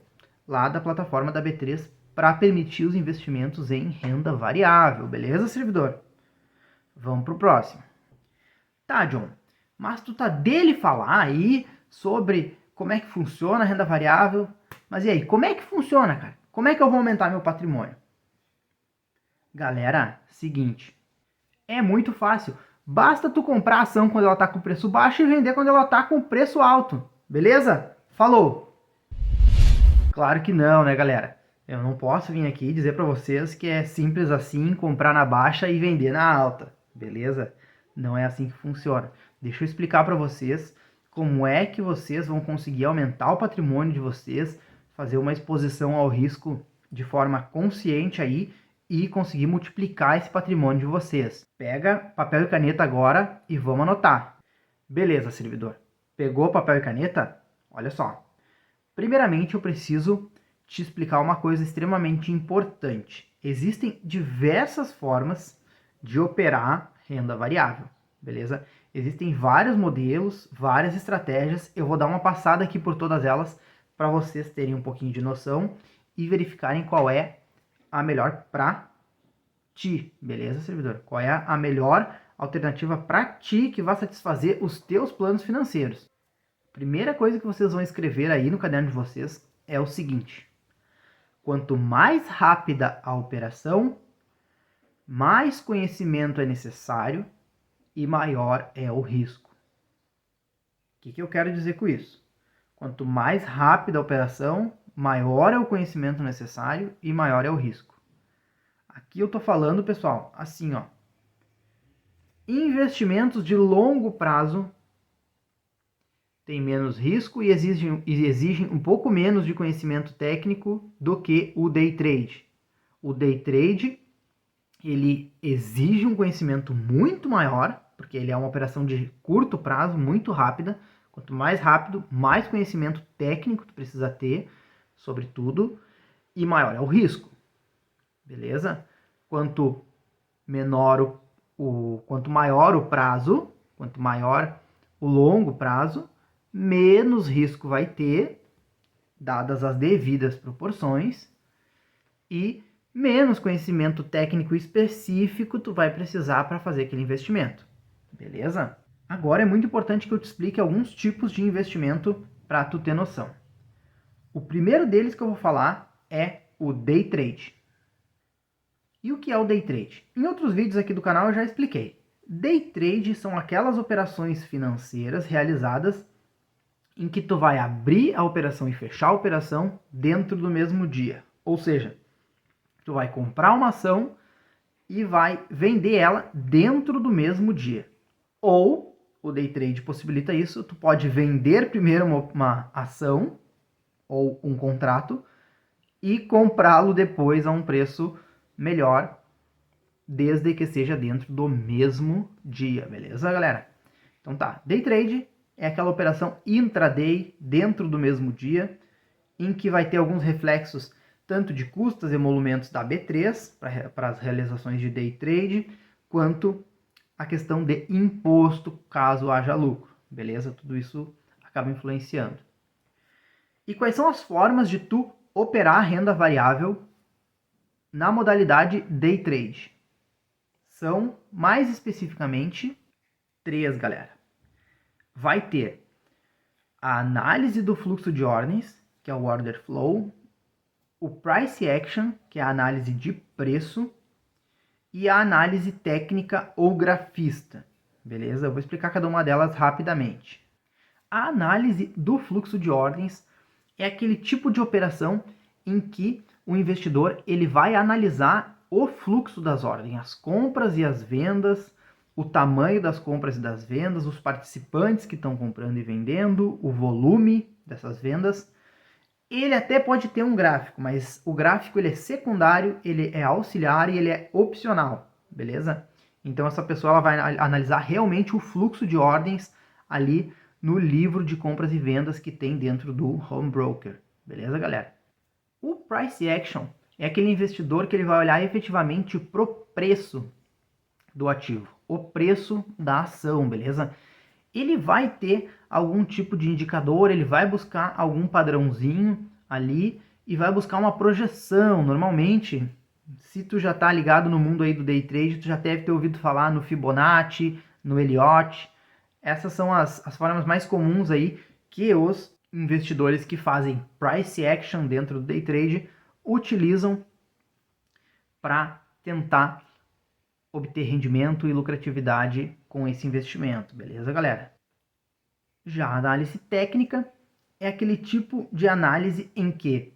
lá da plataforma da B3 para permitir os investimentos em renda variável, beleza, servidor? Vamos para o próximo. Tá, John, mas tu tá dele falar aí sobre como é que funciona a renda variável, mas e aí, como é que funciona, cara? Como é que eu vou aumentar meu patrimônio? Galera, seguinte, é muito fácil. Basta tu comprar a ação quando ela tá com preço baixo e vender quando ela tá com preço alto. Beleza? Falou! Claro que não, né, galera? Eu não posso vir aqui dizer para vocês que é simples assim comprar na baixa e vender na alta. Beleza? Não é assim que funciona. Deixa eu explicar para vocês como é que vocês vão conseguir aumentar o patrimônio de vocês, fazer uma exposição ao risco de forma consciente aí e conseguir multiplicar esse patrimônio de vocês. Pega papel e caneta agora e vamos anotar. Beleza, servidor. Pegou papel e caneta? Olha só. Primeiramente, eu preciso te explicar uma coisa extremamente importante. Existem diversas formas de operar renda variável, beleza? Existem vários modelos, várias estratégias, eu vou dar uma passada aqui por todas elas para vocês terem um pouquinho de noção e verificarem qual é a melhor para ti, beleza, servidor? Qual é a melhor alternativa para ti que vai satisfazer os teus planos financeiros. Primeira coisa que vocês vão escrever aí no caderno de vocês é o seguinte: quanto mais rápida a operação, mais conhecimento é necessário e maior é o risco. O que eu quero dizer com isso? Quanto mais rápida a operação, maior é o conhecimento necessário e maior é o risco. Aqui eu estou falando, pessoal, assim, ó. Investimentos de longo prazo têm menos risco e exigem um pouco menos de conhecimento técnico do que o day trade. O day trade, ele exige um conhecimento muito maior, porque ele é uma operação de curto prazo, muito rápida. Quanto mais rápido, mais conhecimento técnico tu precisa ter sobre tudo e maior é o risco. Beleza? Quanto maior o prazo, quanto maior o longo prazo, menos risco vai ter, dadas as devidas proporções, e menos conhecimento técnico específico tu vai precisar para fazer aquele investimento. Beleza? Agora é muito importante que eu te explique alguns tipos de investimento para tu ter noção. O primeiro deles que eu vou falar é o day trade. E o que é o day trade? Em outros vídeos aqui do canal eu já expliquei. Day trade são aquelas operações financeiras realizadas em que tu vai abrir a operação e fechar a operação dentro do mesmo dia. Ou seja, tu vai comprar uma ação e vai vender ela dentro do mesmo dia. Ou o day trade possibilita isso, tu pode vender primeiro uma ação ou um contrato e comprá-lo depois a um preço melhor, desde que seja dentro do mesmo dia, beleza, galera? Então tá, day trade é aquela operação intraday dentro do mesmo dia, em que vai ter alguns reflexos tanto de custas e emolumentos da B3 para as realizações de day trade, quanto a questão de imposto caso haja lucro, beleza? Tudo isso acaba influenciando. E quais são as formas de tu operar renda variável na modalidade day trade? São, mais especificamente, 3, galera. Vai ter a análise do fluxo de ordens, que é o order flow, o price action, que é a análise de preço, e a análise técnica ou grafista, beleza? Eu vou explicar cada uma delas rapidamente. A análise do fluxo de ordens é aquele tipo de operação em que o investidor ele vai analisar o fluxo das ordens, as compras e as vendas, o tamanho das compras e das vendas, os participantes que estão comprando e vendendo, o volume dessas vendas. Ele até pode ter um gráfico, mas o gráfico ele é secundário, ele é auxiliar e ele é opcional, beleza? Então essa pessoa ela vai analisar realmente o fluxo de ordens ali no livro de compras e vendas que tem dentro do Home Broker, beleza, galera? O Price Action é aquele investidor que ele vai olhar efetivamente pro preço do ativo, o preço da ação, beleza? Ele vai ter algum tipo de indicador, ele vai buscar algum padrãozinho ali e vai buscar uma projeção. Normalmente, se tu já tá ligado no mundo aí do day trade, tu já deve ter ouvido falar no Fibonacci, no Elliott. Essas são as formas mais comuns aí que os investidores que fazem price action dentro do day trade utilizam para tentar obter rendimento e lucratividade com esse investimento, beleza, galera? Já a análise técnica é aquele tipo de análise em que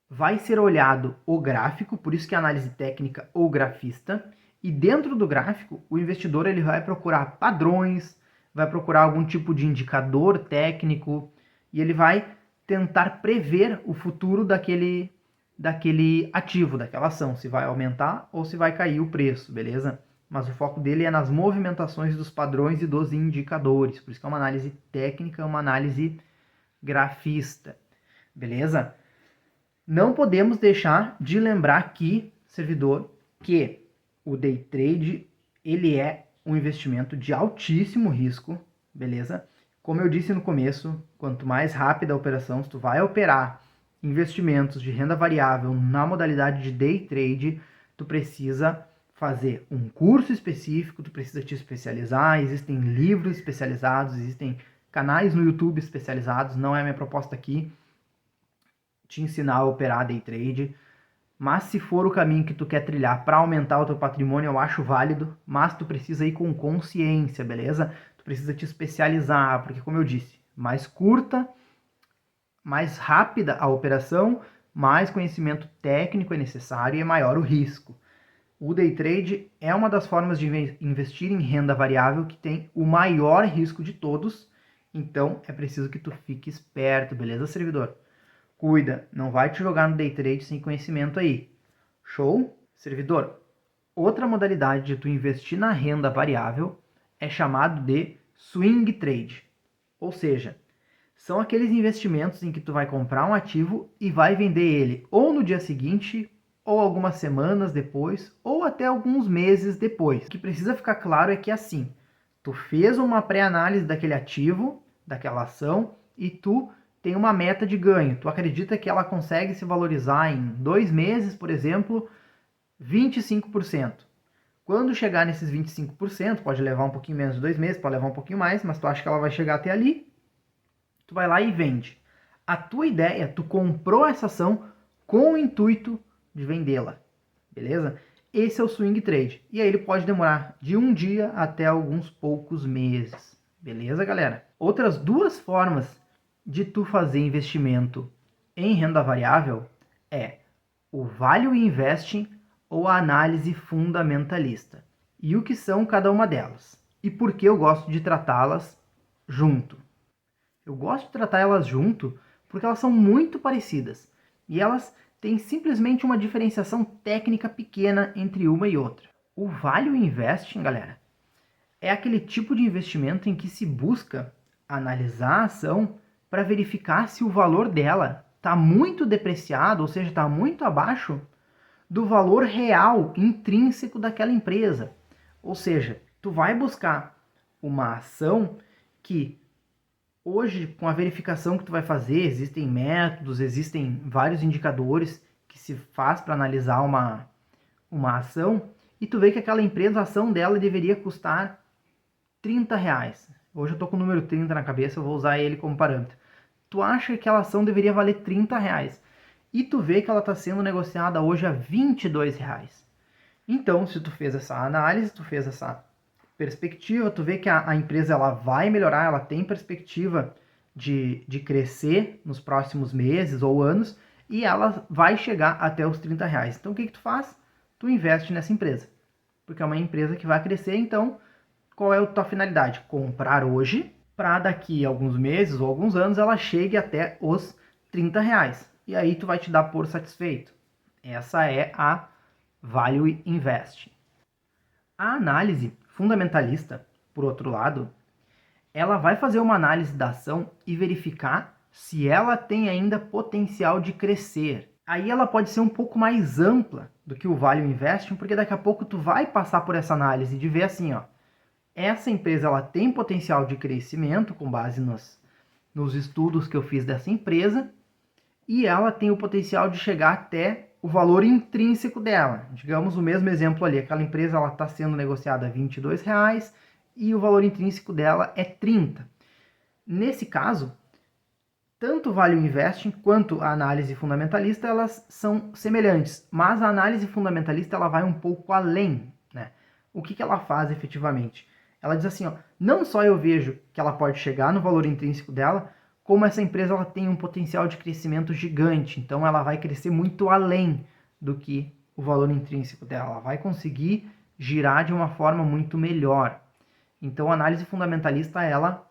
vai ser olhado o gráfico, por isso que é análise técnica ou grafista, e dentro do gráfico o investidor ele vai procurar padrões, vai procurar algum tipo de indicador técnico e ele vai tentar prever o futuro daquele ativo, daquela ação, se vai aumentar ou se vai cair o preço, beleza? Mas o foco dele é nas movimentações dos padrões e dos indicadores, por isso que é uma análise técnica, uma análise grafista, beleza? Não podemos deixar de lembrar aqui, servidor, que o day trade ele é um investimento de altíssimo risco, beleza? Como eu disse no começo, quanto mais rápida a operação, se tu vai operar investimentos de renda variável na modalidade de day trade, tu precisa fazer um curso específico, tu precisa te especializar, existem livros especializados, existem canais no YouTube especializados, não é a minha proposta aqui te ensinar a operar day trade, mas se for o caminho que tu quer trilhar para aumentar o teu patrimônio, eu acho válido, mas tu precisa ir com consciência, beleza? Tu precisa te especializar, porque como eu disse, mais curta, mais rápida a operação, mais conhecimento técnico é necessário e é maior o risco. O day trade é uma das formas de investir em renda variável que tem o maior risco de todos, então é preciso que tu fique esperto, beleza, servidor? Cuida, não vai te jogar no day trade sem conhecimento aí. Show? Servidor, outra modalidade de tu investir na renda variável é chamado de swing trade, ou seja, são aqueles investimentos em que tu vai comprar um ativo e vai vender ele ou no dia seguinte, ou algumas semanas depois, ou até alguns meses depois. O que precisa ficar claro é que assim, tu fez uma pré-análise daquele ativo, daquela ação, e tu tem uma meta de ganho. Tu acredita que ela consegue se valorizar em 2 meses, por exemplo, 25%. Quando chegar nesses 25%, pode levar um pouquinho menos de 2 meses, pode levar um pouquinho mais, mas tu acha que ela vai chegar até ali, tu vai lá e vende. A tua ideia, tu comprou essa ação com o intuito de vendê-la, beleza? Esse é o swing trade. E aí ele pode demorar de um dia até alguns poucos meses, beleza, galera? Outras duas formas de tu fazer investimento em renda variável é o Value Investing ou a análise fundamentalista. E o que são cada uma delas? E por que eu gosto de tratá-las junto? Eu gosto de tratar elas junto porque elas são muito parecidas e elas têm simplesmente uma diferenciação técnica pequena entre uma e outra. O Value Investing, galera, é aquele tipo de investimento em que se busca analisar a ação para verificar se o valor dela está muito depreciado, ou seja, está muito abaixo do valor real intrínseco daquela empresa. Ou seja, tu vai buscar uma ação que hoje, com a verificação que tu vai fazer, existem métodos, existem vários indicadores que se faz para analisar uma ação, e tu vê que aquela empresa, a ação dela deveria custar R$30. Hoje eu estou com o número 30 na cabeça, eu vou usar ele como parâmetro. Tu acha que aquela ação deveria valer R$30, e tu vê que ela está sendo negociada hoje a R$22. Então, se tu fez essa análise, tu fez essa perspectiva, tu vê que a empresa ela vai melhorar, ela tem perspectiva de crescer nos próximos meses ou anos, e ela vai chegar até os R$30. Então o que tu faz? Tu investe nessa empresa, porque é uma empresa que vai crescer. Então qual é a tua finalidade? Comprar hoje, para daqui a alguns meses ou alguns anos ela chegue até os R$30, e aí tu vai te dar por satisfeito. Essa é a Value Investing. A análise fundamentalista, por outro lado, ela vai fazer uma análise da ação e verificar se ela tem ainda potencial de crescer. Aí ela pode ser um pouco mais ampla do que o Value Investing, porque daqui a pouco tu vai passar por essa análise de ver assim, ó, essa empresa ela tem potencial de crescimento com base nos estudos que eu fiz dessa empresa, e ela tem o potencial de chegar até o valor intrínseco dela. Digamos o mesmo exemplo ali, aquela empresa ela está sendo negociada a R$22 e o valor intrínseco dela é 30. Nesse caso, tanto o Value Investing quanto a análise fundamentalista elas são semelhantes, mas a análise fundamentalista ela vai um pouco além, né? O que ela faz efetivamente? Ela diz assim, ó, não só eu vejo que ela pode chegar no valor intrínseco dela, como essa empresa ela tem um potencial de crescimento gigante, então ela vai crescer muito além do que o valor intrínseco dela, ela vai conseguir girar de uma forma muito melhor. Então a análise fundamentalista ela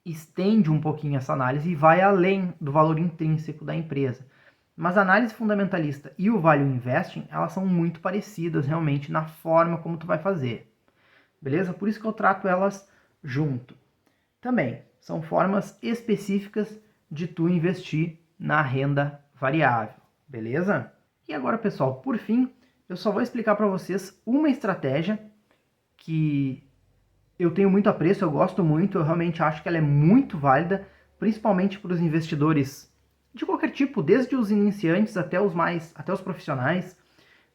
estende um pouquinho essa análise e vai além do valor intrínseco da empresa. Mas a análise fundamentalista e o Value Investing, elas são muito parecidas realmente na forma como tu vai fazer. Beleza? Por isso que eu trato elas junto. Também são formas específicas de tu investir na renda variável, beleza? E agora, pessoal, por fim, eu só vou explicar para vocês uma estratégia que eu tenho muito apreço, eu gosto muito, eu realmente acho que ela é muito válida, principalmente para os investidores de qualquer tipo, desde os iniciantes até os profissionais,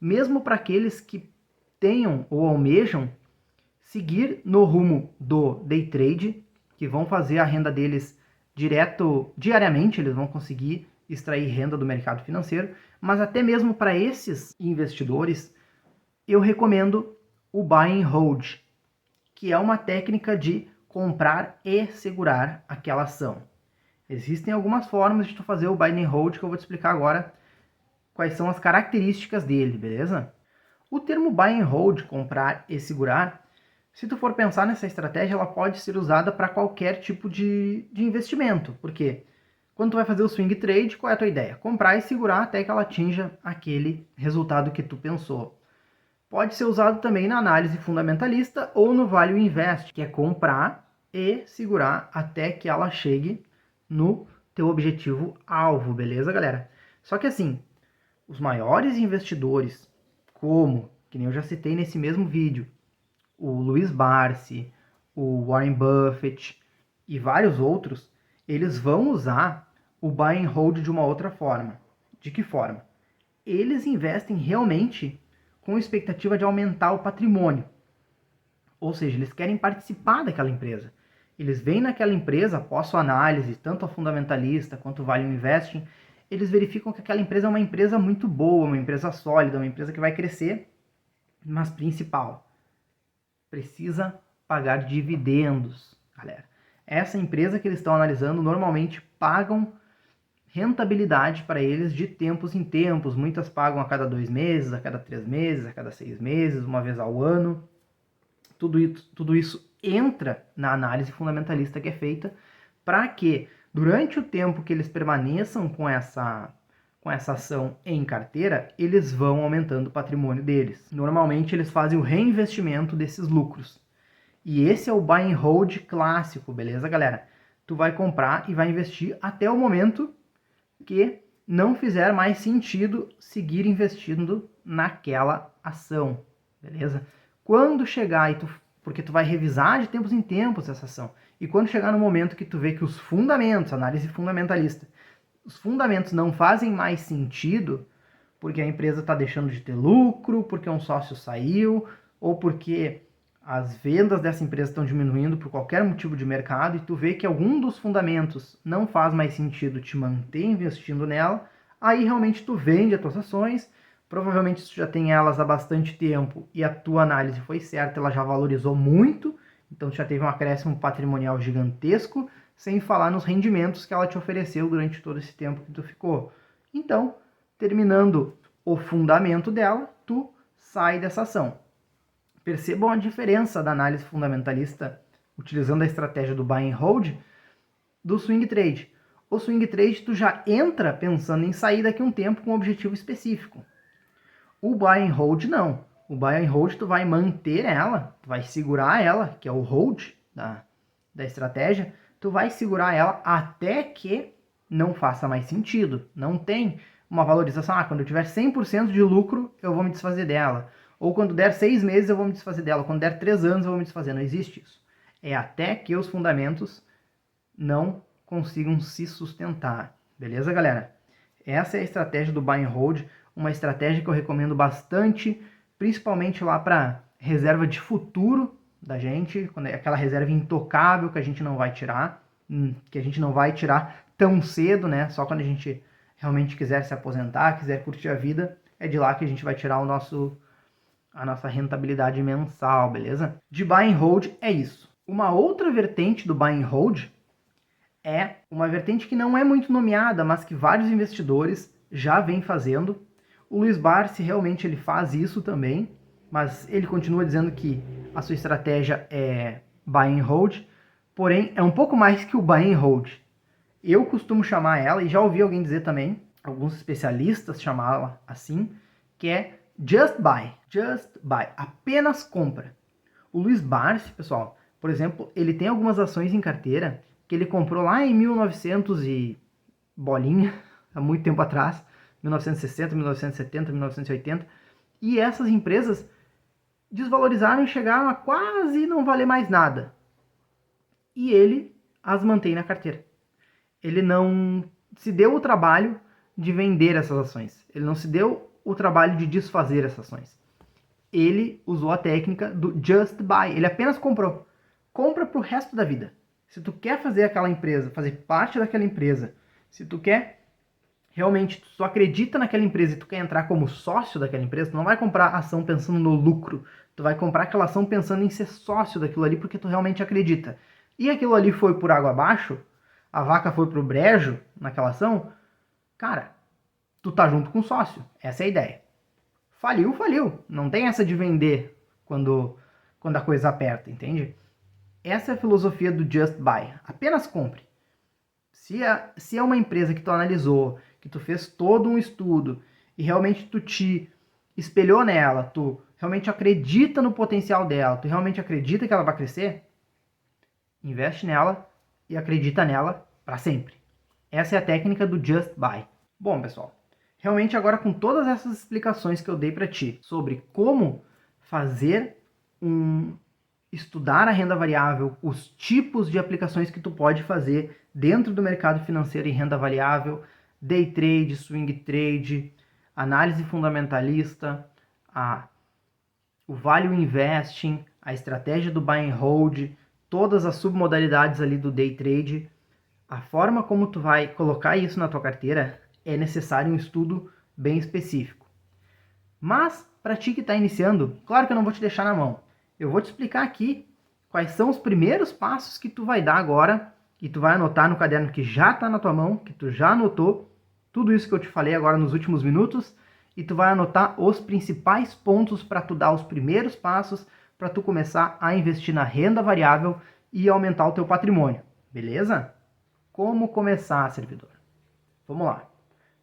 mesmo para aqueles que tenham ou almejam seguir no rumo do day trade, que vão fazer a renda deles diariamente, eles vão conseguir extrair renda do mercado financeiro, mas até mesmo para esses investidores, eu recomendo o buy and hold, que é uma técnica de comprar e segurar aquela ação. Existem algumas formas de tu fazer o buy and hold que eu vou te explicar agora quais são as características dele, beleza? O termo buy and hold, comprar e segurar, se tu for pensar nessa estratégia, ela pode ser usada para qualquer tipo de investimento. Por quê? Quando tu vai fazer o swing trade, qual é a tua ideia? Comprar e segurar até que ela atinja aquele resultado que tu pensou. Pode ser usado também na análise fundamentalista ou no value invest, que é comprar e segurar até que ela chegue no teu objetivo alvo, beleza, galera? Só que assim, os maiores investidores, como, que nem eu já citei nesse mesmo vídeo, o Luiz Barsi, o Warren Buffett e vários outros, eles vão usar o buy and hold de uma outra forma. De que forma? Eles investem realmente com expectativa de aumentar o patrimônio. Ou seja, eles querem participar daquela empresa. Eles veem naquela empresa, após sua análise, tanto a fundamentalista quanto o Value Investing, eles verificam que aquela empresa é uma empresa muito boa, uma empresa sólida, uma empresa que vai crescer, mas principal, precisa pagar dividendos, galera. Essa empresa que eles estão analisando normalmente pagam rentabilidade para eles de tempos em tempos. Muitas pagam a cada 2 meses, a cada 3 meses, a cada 6 meses, uma vez ao ano. Tudo isso entra na análise fundamentalista que é feita para que, durante o tempo que eles permaneçam com essa ação em carteira, eles vão aumentando o patrimônio deles. Normalmente, eles fazem o reinvestimento desses lucros. E esse é o buy and hold clássico, beleza, galera? Tu vai comprar e vai investir até o momento que não fizer mais sentido seguir investindo naquela ação, beleza? Quando chegar, porque tu vai revisar de tempos em tempos essa ação, e quando chegar no momento que tu vê que os fundamentos, análise fundamentalista, os fundamentos não fazem mais sentido, porque a empresa está deixando de ter lucro, porque um sócio saiu, ou porque as vendas dessa empresa estão diminuindo por qualquer motivo de mercado, e tu vê que algum dos fundamentos não faz mais sentido te manter investindo nela, aí realmente tu vende as tuas ações, provavelmente tu já tem elas há bastante tempo e a tua análise foi certa, ela já valorizou muito, então tu já teve um acréscimo patrimonial gigantesco, sem falar nos rendimentos que ela te ofereceu durante todo esse tempo que tu ficou. Então, terminando o fundamento dela, tu sai dessa ação. Percebam a diferença da análise fundamentalista utilizando a estratégia do buy and hold do swing trade. O swing trade tu já entra pensando em sair daqui a um tempo com um objetivo específico. O buy and hold não. O buy and hold tu vai manter ela, tu vai segurar ela, que é o hold da estratégia, tu vai segurar ela até que não faça mais sentido. Não tem uma valorização, quando eu tiver 100% de lucro, eu vou me desfazer dela. Ou quando der 6 meses, eu vou me desfazer dela. Quando der 3 anos, eu vou me desfazer. Não existe isso. É até que os fundamentos não consigam se sustentar. Beleza, galera? Essa é a estratégia do buy and hold. Uma estratégia que eu recomendo bastante, principalmente lá para reserva de futuro da gente, quando é aquela reserva intocável que a gente não vai tirar, tão cedo, né? Só quando a gente realmente quiser se aposentar, quiser curtir a vida, é de lá que a gente vai tirar a nossa rentabilidade mensal, beleza? De buy and hold é isso. Uma outra vertente do buy and hold é uma vertente que não é muito nomeada, mas que vários investidores já vêm fazendo. O Luiz Barsi realmente ele faz isso também, mas ele continua dizendo que a sua estratégia é buy and hold, porém é um pouco mais que o buy and hold. Eu costumo chamar ela, e já ouvi alguém dizer também, alguns especialistas chamá-la assim, que é just buy, apenas compra. O Luiz Barsi, pessoal, por exemplo, ele tem algumas ações em carteira que ele comprou lá em 1900 e bolinha, há muito tempo atrás, 1960, 1970, 1980, e essas empresas desvalorizaram e chegaram a quase não valer mais nada. E ele as mantém na carteira. Ele não se deu o trabalho de vender essas ações. Ele não se deu o trabalho de desfazer essas ações. Ele usou a técnica do just buy. Ele apenas comprou. Compra pro resto da vida. Se tu quer fazer aquela empresa, fazer parte daquela empresa, se tu quer realmente, tu acredita naquela empresa e tu quer entrar como sócio daquela empresa, tu não vai comprar ação pensando no lucro. Tu vai comprar aquela ação pensando em ser sócio daquilo ali porque tu realmente acredita. E aquilo ali foi por água abaixo, a vaca foi pro brejo naquela ação, cara, tu tá junto com o sócio. Essa é a ideia. Faliu, faliu. Não tem essa de vender quando a coisa aperta, entende? Essa é a filosofia do just buy. Apenas compre. Se é uma empresa que tu analisou, que tu fez todo um estudo e realmente tu te espelhou nela, tu realmente acredita no potencial dela, tu realmente acredita que ela vai crescer, investe nela e acredita nela para sempre. Essa é a técnica do just buy. Bom, pessoal, realmente agora com todas essas explicações que eu dei para ti sobre como fazer estudar a renda variável, os tipos de aplicações que tu pode fazer dentro do mercado financeiro em renda variável, day trade, swing trade, análise fundamentalista, o value investing, a estratégia do buy and hold, todas as submodalidades ali do day trade. A forma como tu vai colocar isso na tua carteira é necessário um estudo bem específico. Mas, para ti que está iniciando, claro que eu não vou te deixar na mão. Eu vou te explicar aqui quais são os primeiros passos que tu vai dar agora, que tu vai anotar no caderno que já está na tua mão, que tu já anotou, tudo isso que eu te falei agora nos últimos minutos, e tu vai anotar os principais pontos para tu dar os primeiros passos para tu começar a investir na renda variável e aumentar o teu patrimônio, beleza? Como começar, servidor? Vamos lá.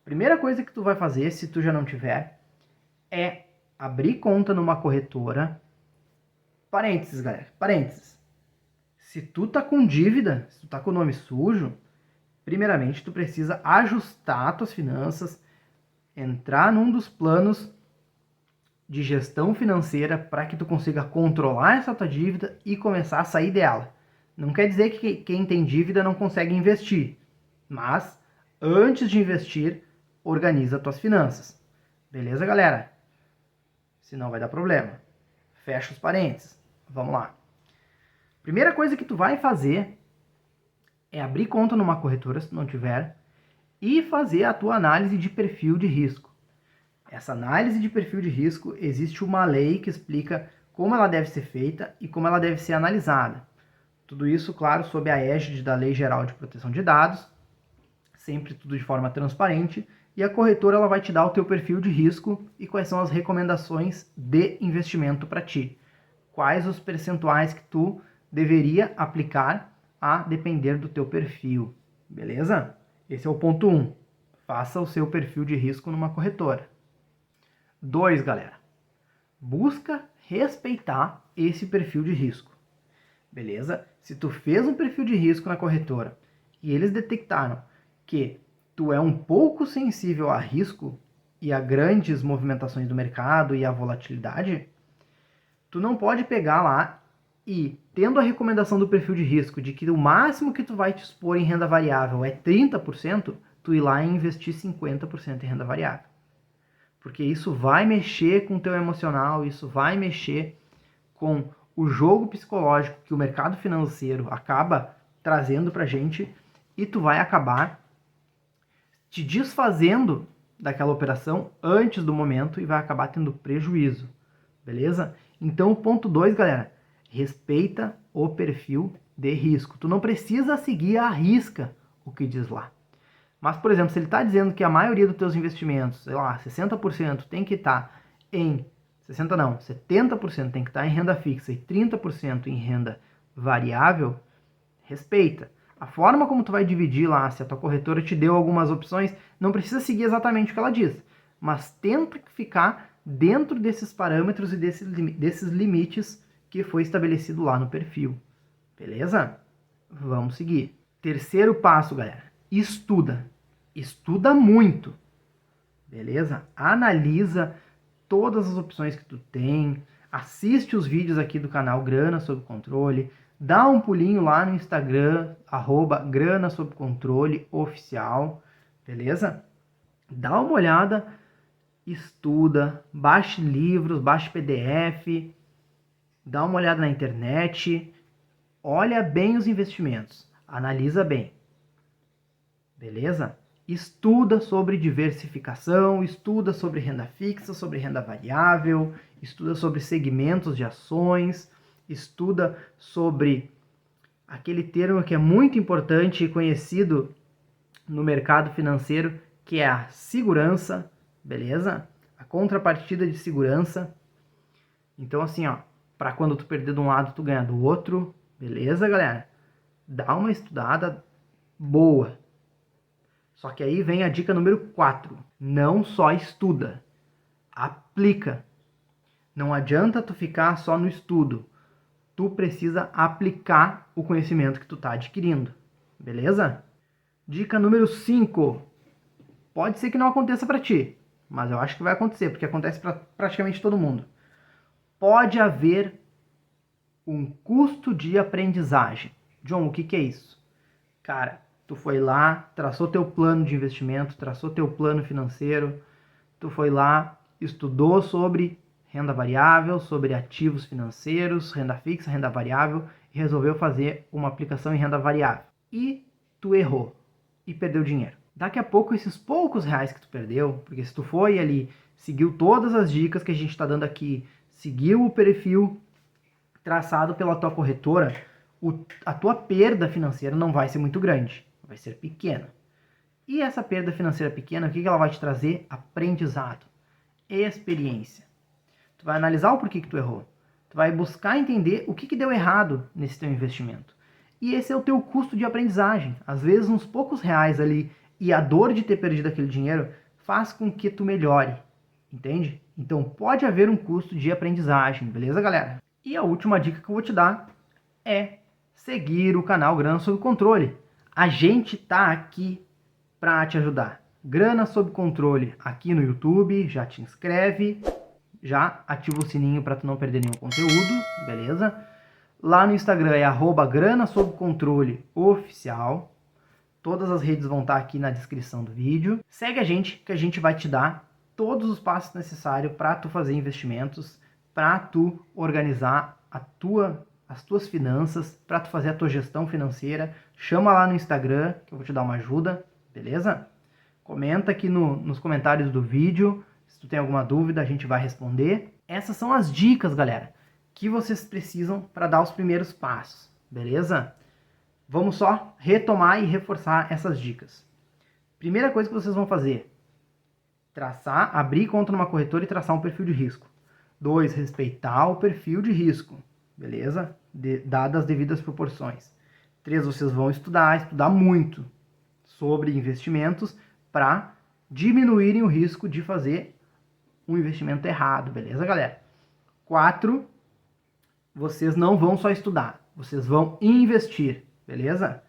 Primeira coisa que tu vai fazer, se tu já não tiver, é abrir conta numa corretora. Parênteses, galera, parênteses. Se tu tá com dívida, se tu tá com o nome sujo, primeiramente tu precisa ajustar tuas finanças, entrar num dos planos de gestão financeira para que tu consiga controlar essa tua dívida e começar a sair dela. Não quer dizer que quem tem dívida não consegue investir, mas antes de investir, organiza tuas finanças. Beleza, galera? Senão vai dar problema. Fecha os parênteses. Vamos lá. Primeira coisa que tu vai fazer é abrir conta numa corretora, se tu não tiver, e fazer a tua análise de perfil de risco. Essa análise de perfil de risco, existe uma lei que explica como ela deve ser feita e como ela deve ser analisada. Tudo isso, claro, sob a égide da Lei Geral de Proteção de Dados, sempre tudo de forma transparente, e a corretora ela vai te dar o teu perfil de risco e quais são as recomendações de investimento para ti. Quais os percentuais que tu deveria aplicar a depender do teu perfil, beleza? Esse é o ponto 1. Faça o seu perfil de risco numa corretora. 2, galera. Busca respeitar esse perfil de risco, beleza? Se tu fez um perfil de risco na corretora e eles detectaram que tu é um pouco sensível a risco e a grandes movimentações do mercado e a volatilidade, tu não pode pegar lá e, tendo a recomendação do perfil de risco de que o máximo que tu vai te expor em renda variável é 30%, tu ir lá e investir 50% em renda variável. Porque isso vai mexer com o teu emocional, isso vai mexer com o jogo psicológico que o mercado financeiro acaba trazendo pra gente e tu vai acabar te desfazendo daquela operação antes do momento e vai acabar tendo prejuízo, beleza? Então o ponto 2, galera, respeita o perfil de risco. Tu não precisa seguir à risca o que diz lá. Mas, por exemplo, se ele está dizendo que a maioria dos teus investimentos, sei lá, 60% tem que estar em 60 não, 70% tem que estar em renda fixa e 30% em renda variável, respeita. A forma como tu vai dividir lá, se a tua corretora te deu algumas opções, não precisa seguir exatamente o que ela diz, mas tenta ficar dentro desses parâmetros e desses limites que foi estabelecido lá no perfil. Beleza? Vamos seguir. Terceiro passo, galera. Estuda. Estuda muito. Beleza? Analisa todas as opções que tu tem, assiste os vídeos aqui do canal Grana Sob Controle, dá um pulinho lá no Instagram, @Grana Sob Controle oficial, beleza? Dá uma olhada, estuda, baixe livros, baixe PDF, dá uma olhada na internet, olha bem os investimentos, analisa bem, beleza? Estuda sobre diversificação, estuda sobre renda fixa, sobre renda variável, estuda sobre segmentos de ações, estuda sobre aquele termo que é muito importante e conhecido no mercado financeiro, que é a segurança, beleza? A contrapartida de segurança. Então assim, ó, para quando tu perder de um lado, tu ganha do outro, beleza, galera? Dá uma estudada boa. Só que aí vem a dica número 4. Não só estuda, aplica. Não adianta tu ficar só no estudo. Tu precisa aplicar o conhecimento que tu tá adquirindo, beleza? Dica número 5. Pode ser que não aconteça para ti, mas eu acho que vai acontecer, porque acontece para praticamente todo mundo. Pode haver um custo de aprendizagem. John, o que é isso? Cara, tu foi lá, traçou teu plano de investimento, traçou teu plano financeiro, tu foi lá, estudou sobre renda variável, sobre ativos financeiros, renda fixa, renda variável, e resolveu fazer uma aplicação em renda variável. E tu errou e perdeu dinheiro. Daqui a pouco, esses poucos reais que tu perdeu, porque se tu foi ali, seguiu todas as dicas que a gente está dando aqui, seguiu o perfil traçado pela tua corretora, a tua perda financeira não vai ser muito grande, vai ser pequena. E essa perda financeira pequena, o que ela vai te trazer? Aprendizado, experiência. Tu vai analisar o porquê que tu errou. Tu vai buscar entender o que deu errado nesse teu investimento. E esse é o teu custo de aprendizagem. Às vezes, uns poucos reais ali e a dor de ter perdido aquele dinheiro faz com que tu melhore, entende? Então, pode haver um custo de aprendizagem, beleza, galera? E a última dica que eu vou te dar é seguir o canal Grana Sob Controle. A gente tá aqui para te ajudar. Grana Sob Controle aqui no YouTube, já te inscreve, já ativa o sininho para tu não perder nenhum conteúdo, beleza? Lá no Instagram é @Grana Sob Controle oficial. Todas as redes vão estar aqui na descrição do vídeo. Segue a gente que a gente vai te dar todos os passos necessários para tu fazer investimentos, para tu organizar as tuas finanças, para tu fazer a tua gestão financeira. Chama lá no Instagram que eu vou te dar uma ajuda, beleza? Comenta aqui nos comentários do vídeo. Se tu tem alguma dúvida, a gente vai responder. Essas são as dicas, galera, que vocês precisam para dar os primeiros passos, beleza? Vamos só retomar e reforçar essas dicas. Primeira coisa que vocês vão fazer: abrir conta numa corretora e traçar um perfil de risco. 2, respeitar o perfil de risco, beleza? Dadas as devidas proporções. 3, vocês vão estudar muito sobre investimentos para diminuírem o risco de fazer um investimento errado, beleza, galera? 4, vocês não vão só estudar, vocês vão investir, beleza?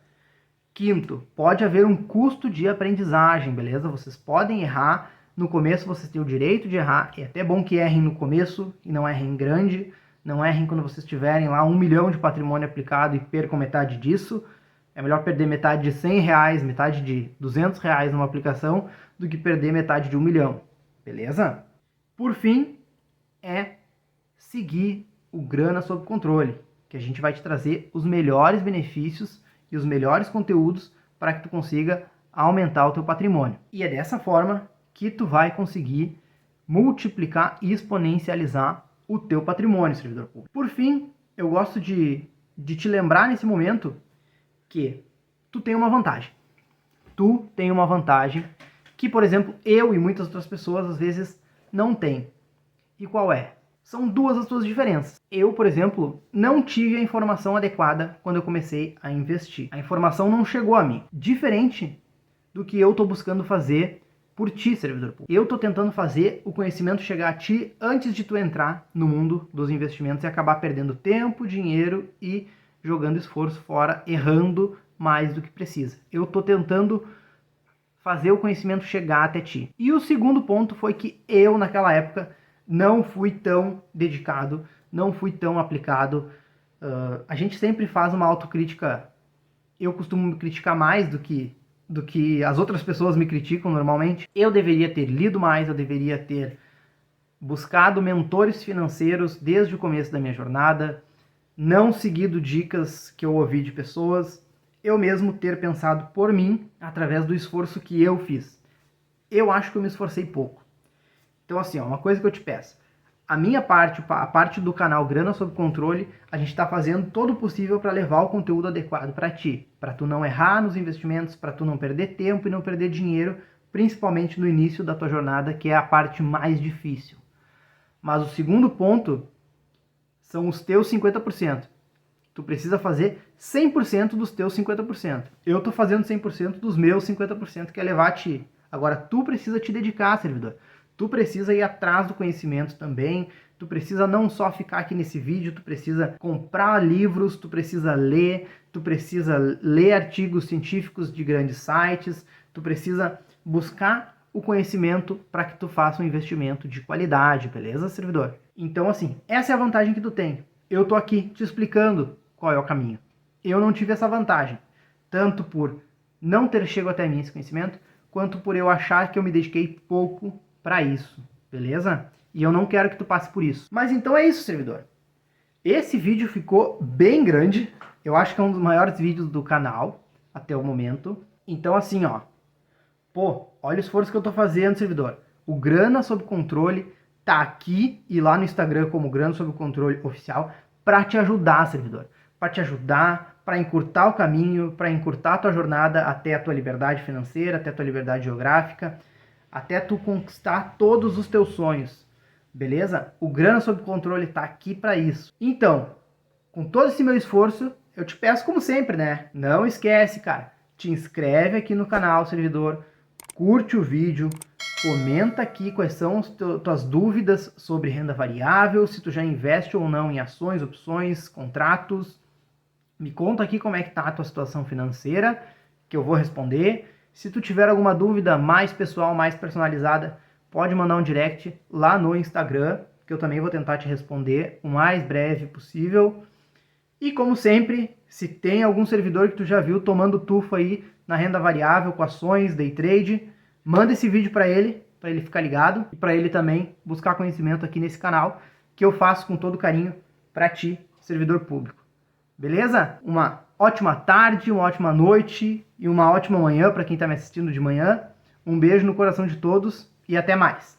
5, pode haver um custo de aprendizagem, beleza? Vocês podem errar, no começo vocês têm o direito de errar, é até bom que errem no começo e não errem grande, não errem quando vocês tiverem lá 1 milhão de patrimônio aplicado e percam metade disso. É melhor perder metade de 100 reais, metade de 200 reais numa aplicação, do que perder metade de 1 milhão, beleza? Por fim, é seguir o Grana Sob Controle, que a gente vai te trazer os melhores benefícios e os melhores conteúdos para que tu consiga aumentar o teu patrimônio. E é dessa forma que tu vai conseguir multiplicar e exponencializar o teu patrimônio, servidor público. Por fim, eu gosto de te lembrar nesse momento que tu tem uma vantagem. Tu tem uma vantagem que, por exemplo, eu e muitas outras pessoas às vezes não têm. E qual é? São duas as tuas diferenças. Eu, por exemplo, não tive a informação adequada quando eu comecei a investir. A informação não chegou a mim. Diferente do que eu estou buscando fazer por ti, servidor público. Eu estou tentando fazer o conhecimento chegar a ti antes de tu entrar no mundo dos investimentos e acabar perdendo tempo, dinheiro e jogando esforço fora, errando mais do que precisa. Eu estou tentando fazer o conhecimento chegar até ti. E o segundo ponto foi que eu, naquela época, não fui tão dedicado, não fui tão aplicado. A gente sempre faz uma autocrítica. Eu costumo me criticar mais do que as outras pessoas me criticam normalmente. Eu deveria ter lido mais, eu deveria ter buscado mentores financeiros desde o começo da minha jornada, não seguido dicas que eu ouvi de pessoas, eu mesmo ter pensado por mim através do esforço que eu fiz. Eu acho que eu me esforcei pouco. Então assim, uma coisa que eu te peço, a minha parte, a parte do canal Grana Sob Controle, a gente está fazendo todo o possível para levar o conteúdo adequado para ti, para tu não errar nos investimentos, para tu não perder tempo e não perder dinheiro, principalmente no início da tua jornada, que é a parte mais difícil. Mas o segundo ponto são os teus 50%. Tu precisa fazer 100% dos teus 50%. Eu tô fazendo 100% dos meus 50%, que é levar a ti. Agora, tu precisa te dedicar, servidor. Tu precisa ir atrás do conhecimento também. Tu precisa não só ficar aqui nesse vídeo, tu precisa comprar livros, tu precisa ler artigos científicos de grandes sites, tu precisa buscar o conhecimento para que tu faça um investimento de qualidade, beleza, servidor? Então, assim, essa é a vantagem que tu tem. Eu tô aqui te explicando qual é o caminho. Eu não tive essa vantagem, tanto por não ter chegado até mim esse conhecimento, quanto por eu achar que eu me dediquei pouco para isso, beleza? E eu não quero que tu passe por isso. Mas então é isso, servidor. Esse vídeo ficou bem grande. Eu acho que é um dos maiores vídeos do canal até o momento. Então assim, ó. Pô, olha o esforço que eu tô fazendo, servidor. O Grana Sob Controle tá aqui e lá no Instagram como Grana Sob Controle Oficial para te ajudar, servidor. Para te ajudar, para encurtar o caminho, para encurtar a tua jornada até a tua liberdade financeira, até a tua liberdade geográfica, até tu conquistar todos os teus sonhos. Beleza? O Grana Sob Controle tá aqui para isso. Então, com todo esse meu esforço, eu te peço como sempre, né? Não esquece, cara. Te inscreve aqui no canal, servidor. Curte o vídeo. Comenta aqui quais são as tuas dúvidas sobre renda variável, se tu já investe ou não em ações, opções, contratos. Me conta aqui como é que tá a tua situação financeira, que eu vou responder. Se tu tiver alguma dúvida mais pessoal, mais personalizada, pode mandar um direct lá no Instagram, que eu também vou tentar te responder o mais breve possível. E como sempre, se tem algum servidor que tu já viu tomando tufo aí na renda variável, com ações, day trade, manda esse vídeo para ele ficar ligado e para ele também buscar conhecimento aqui nesse canal, que eu faço com todo carinho para ti, servidor público. Beleza? Uma ótima tarde, uma ótima noite e uma ótima manhã para quem está me assistindo de manhã. Um beijo no coração de todos e até mais.